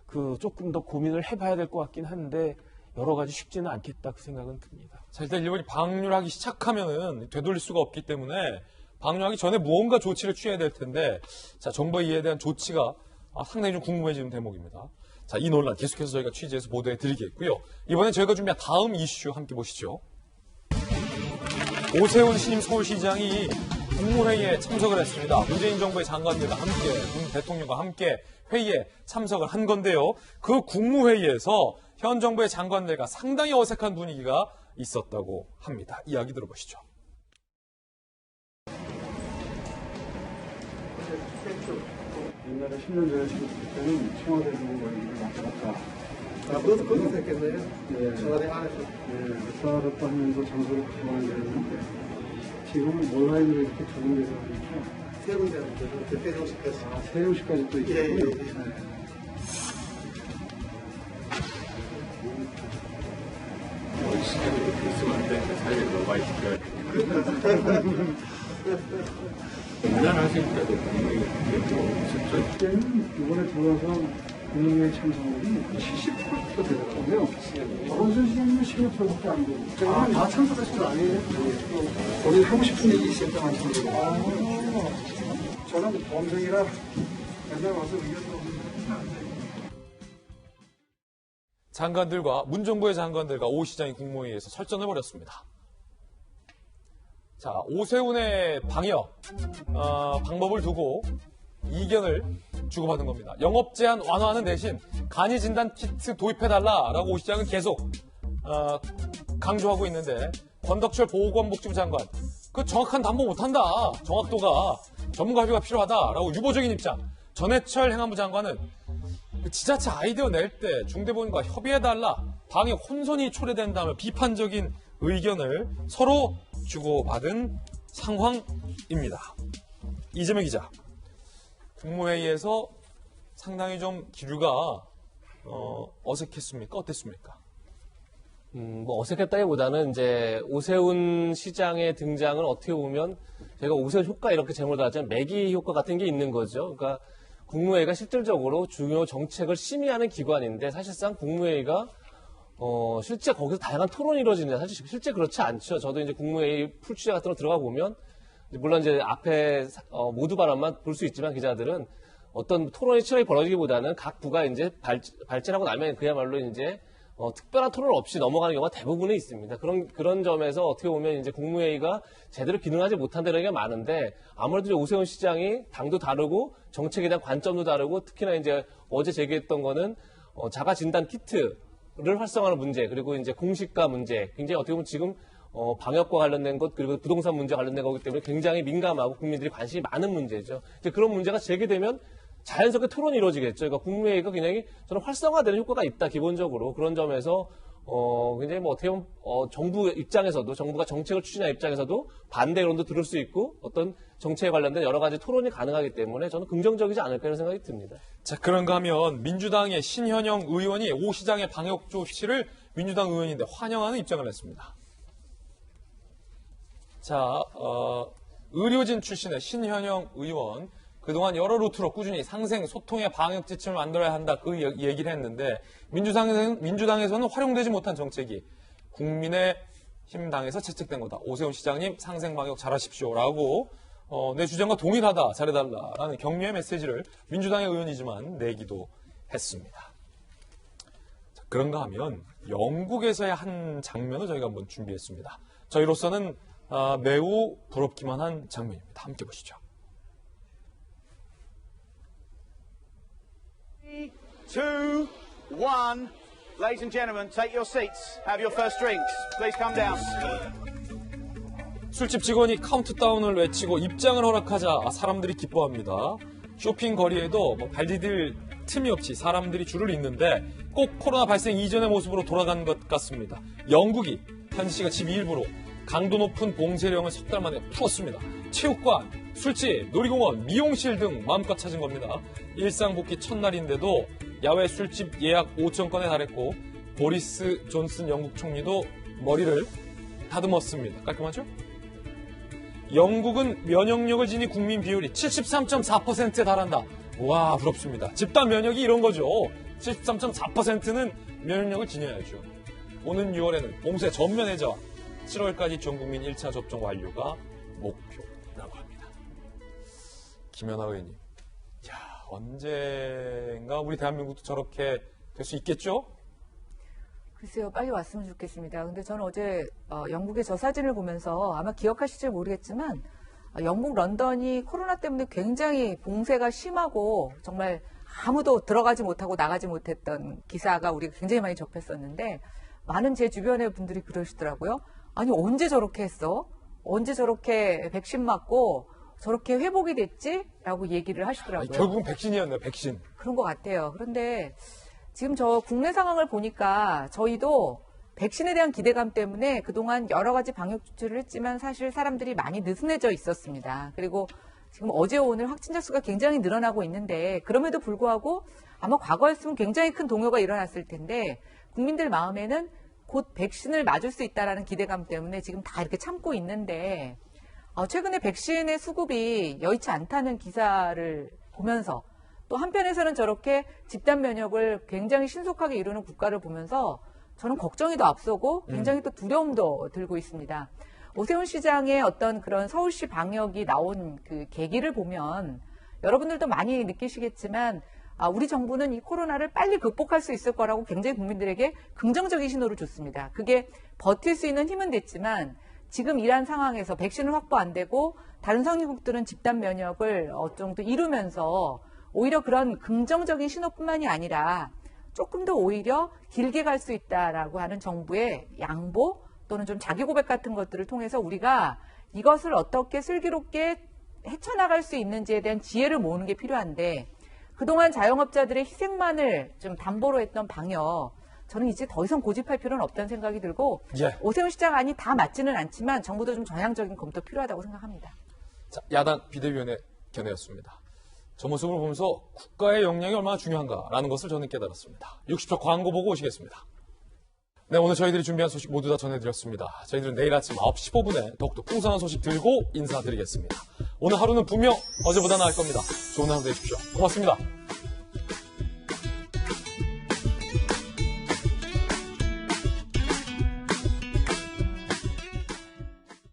그 조금 더 고민을 해봐야 될 것 같긴 한데 여러 가지 쉽지는 않겠다 그 생각은 듭니다. 자, 일단 일본이 방류를 하기 시작하면은 되돌릴 수가 없기 때문에 방류하기 전에 무언가 조치를 취해야 될 텐데 자, 정부의 이에 대한 조치가 상당히 좀 궁금해지는 대목입니다. 자, 이 논란 계속해서 저희가 취재해서 보도해 드리겠고요. 이번에 저희가 준비한 다음 이슈 함께 보시죠. 오세훈 신임 서울시장이 국무회의에 참석을 했습니다. 문재인 정부의 장관들과 함께, 문 대통령과 함께 회의에 참석을 한 건데요. 그 국무회의에서 현 정부의 장관들과 상당히 어색한 분위기가 있었다고 합니다. 이야기 들어보시죠. 옛날에 10년 전에 지금 때는 청와대 주무관을 왔다 갔다. 그것도 했겠네요. 네. 청와대 안에서. 네, 왔다 갔다 하면서 장소를 바꿔야 되는데 지금은 온라인으로 이렇게 두 군데서 하니까 세 군데는 대표정식까지. 세종시까지 또 있고. 예. 시간이 있으면 안 돼. 사이에 너무 많이 시켜야 무난하시니까 그때는 이번에 들어와서 국무회의 참석률이 70%가 되더라고요. 원순 시장님은 16%밖에 안 되고. 다 참석하신 거 아니에요? 우리 하고 싶은 얘기 있을 때만 참석해요. 저는 범생이라 맨날 와서 의견도 없는데 안 돼요. 장관들과 문정부의 장관들과 오 시장이 국무회의에서 설전을 벌였습니다. 자, 오세훈의 방역 방법을 두고 이견을 주고받은 겁니다. 영업 제한 완화하는 대신 간이 진단 키트 도입해달라라고 오 시장은 계속 강조하고 있는데 권덕철 보건복지부 장관 그 정확한 담보 못한다. 정확도가 전문가 협의가 필요하다라고 유보적인 입장. 전해철 행안부 장관은 그 지자체 아이디어 낼 때 중대본과 협의해달라. 방역 혼선이 초래된다며 비판적인 의견을 서로 주고받은 상황입니다. 이재명 기자, 국무회의에서 상당히 좀 기류가 어색했습니까? 어땠습니까? 뭐 어색했다기보다는 이제 오세훈 시장의 등장은 어떻게 보면 제가 오세훈 효과 이렇게 제목을 달았지만 매기 효과 같은 게 있는 거죠. 그러니까 국무회의가 실질적으로 중요 정책을 심의하는 기관인데 사실상 국무회의가 실제 거기서 다양한 토론이 이루어지는데 사실 실제 그렇지 않죠. 저도 이제 국무회의 풀취재 같은 거 들어가 보면 물론 이제 앞에 모두 발언만 볼 수 있지만 기자들은 어떤 토론이 치열하게 벌어지기보다는 각 부가 이제 발전하고 나면 그야말로 이제 특별한 토론 없이 넘어가는 경우가 대부분에 있습니다. 그런 점에서 어떻게 보면 이제 국무회의가 제대로 기능하지 못한다는 게 많은데 아무래도 오세훈 시장이 당도 다르고 정책에 대한 관점도 다르고 특히나 이제 어제 제기했던 거는 자가 진단 키트를 활성화하는 문제 그리고 이제 공시가 문제 굉장히 어떻게 보면 지금 방역과 관련된 것 그리고 부동산 문제와 관련된 거기 때문에 굉장히 민감하고 국민들이 관심이 많은 문제죠. 이제 그런 문제가 제기되면 자연스럽게 토론이 이루어지겠죠. 그러니까 국무회의가 굉장히 저는 활성화되는 효과가 있다, 기본적으로. 그런 점에서, 굉장히 뭐 어떻게 보면, 정부 입장에서도, 정부가 정책을 추진하는 입장에서도 반대 의견도 들을 수 있고 어떤 정책에 관련된 여러 가지 토론이 가능하기 때문에 저는 긍정적이지 않을까 이런 생각이 듭니다. 자, 그런가 하면 민주당의 신현영 의원이 오 시장의 방역 조치를 민주당 의원인데 환영하는 입장을 냈습니다. 자, 의료진 출신의 신현영 의원. 그동안 여러 루트로 꾸준히 상생 소통의 방역 지침을 만들어야 한다 그 얘기를 했는데 민주당에서는 활용되지 못한 정책이 국민의힘당에서 채택된 거다. 오세훈 시장님 상생 방역 잘하십시오라고 내 주장과 동일하다 잘해달라라는 격려의 메시지를 민주당의 의원이지만 내기도 했습니다. 자, 그런가 하면 영국에서의 한 장면을 저희가 한번 준비했습니다. 저희로서는 매우 부럽기만 한 장면입니다. 함께 보시죠. 2, 1. Ladies and gentlemen, take your seats. Have your first drinks. Please come down. 술집 직원이 카운트다운을 외치고 입장을 허락하자 사람들이 기뻐합니다. 쇼핑 거리에도 발 디딜 틈이 없이 사람들이 줄을 잇는데 꼭 코로나 발생 이전의 모습으로 돌아간 것 같습니다. 영국이 현지시가 12일부로 강도 높은 봉쇄령을 석 달 만에 풀었습니다. 체육관, 술집, 놀이공원, 미용실 등 마음껏 찾은 겁니다. 일상 복귀 첫날인데도 야외 술집 예약 5천 건에 달했고 보리스 존슨 영국 총리도 머리를 다듬었습니다. 깔끔하죠? 영국은 면역력을 지닌 국민 비율이 73.4%에 달한다. 와, 부럽습니다. 집단 면역이 이런 거죠. 73.4%는 면역력을 지녀야죠. 오는 6월에는 봉쇄 전면 해제와 7월까지 전 국민 1차 접종 완료가 목표라고 합니다. 김연아 의원님, 언젠가 우리 대한민국도 저렇게 될 수 있겠죠? 글쎄요, 빨리 왔으면 좋겠습니다. 근데 저는 어제 영국의 저 사진을 보면서 아마 기억하실지 모르겠지만 영국 런던이 코로나 때문에 굉장히 봉쇄가 심하고 정말 아무도 들어가지 못하고 나가지 못했던 기사가 우리가 굉장히 많이 접했었는데 많은 제 주변의 분들이 그러시더라고요. 아니 언제 저렇게 했어? 언제 저렇게 백신 맞고 저렇게 회복이 됐지? 라고 얘기를 하시더라고요. 결국은 백신이었네요, 백신. 그런 것 같아요. 그런데 지금 저 국내 상황을 보니까 저희도 백신에 대한 기대감 때문에 그동안 여러 가지 방역 조치를 했지만 사실 사람들이 많이 느슨해져 있었습니다. 그리고 지금 어제 오늘 확진자 수가 굉장히 늘어나고 있는데 그럼에도 불구하고 아마 과거였으면 굉장히 큰 동요가 일어났을 텐데 국민들 마음에는 곧 백신을 맞을 수 있다라는 기대감 때문에 지금 다 이렇게 참고 있는데 최근에 백신의 수급이 여의치 않다는 기사를 보면서 또 한편에서는 저렇게 집단 면역을 굉장히 신속하게 이루는 국가를 보면서 저는 걱정이 더 앞서고 굉장히 또 두려움도 들고 있습니다. 오세훈 시장의 어떤 그런 서울시 방역이 나온 그 계기를 보면 여러분들도 많이 느끼시겠지만 우리 정부는 이 코로나를 빨리 극복할 수 있을 거라고 굉장히 국민들에게 긍정적인 신호를 줬습니다. 그게 버틸 수 있는 힘은 됐지만 지금 이러한 상황에서 백신을 확보 안 되고 다른 선진국들은 집단 면역을 정도 이루면서 오히려 그런 긍정적인 신호뿐만이 아니라 조금 더 오히려 길게 갈 수 있다라고 하는 정부의 양보 또는 좀 자기 고백 같은 것들을 통해서 우리가 이것을 어떻게 슬기롭게 헤쳐나갈 수 있는지에 대한 지혜를 모으는 게 필요한데 그동안 자영업자들의 희생만을 좀 담보로 했던 방역 저는 이제 더 이상 고집할 필요는 없다는 생각이 들고 오세훈 시장 안이 다 맞지는 않지만 정부도 좀 전향적인 검토 필요하다고 생각합니다. 자, 야당 비대위원회 견해였습니다. 저 모습을 보면서 국가의 역량이 얼마나 중요한가라는 것을 저는 깨달았습니다. 60초 광고 보고 오시겠습니다. 네, 오늘 저희들이 준비한 소식 모두 다 전해드렸습니다. 저희들은 내일 아침 9시 15분에 더욱더 풍성한 소식 들고 인사드리겠습니다. 오늘 하루는 분명 어제보다 나을 겁니다. 좋은 하루 되십시오. 고맙습니다.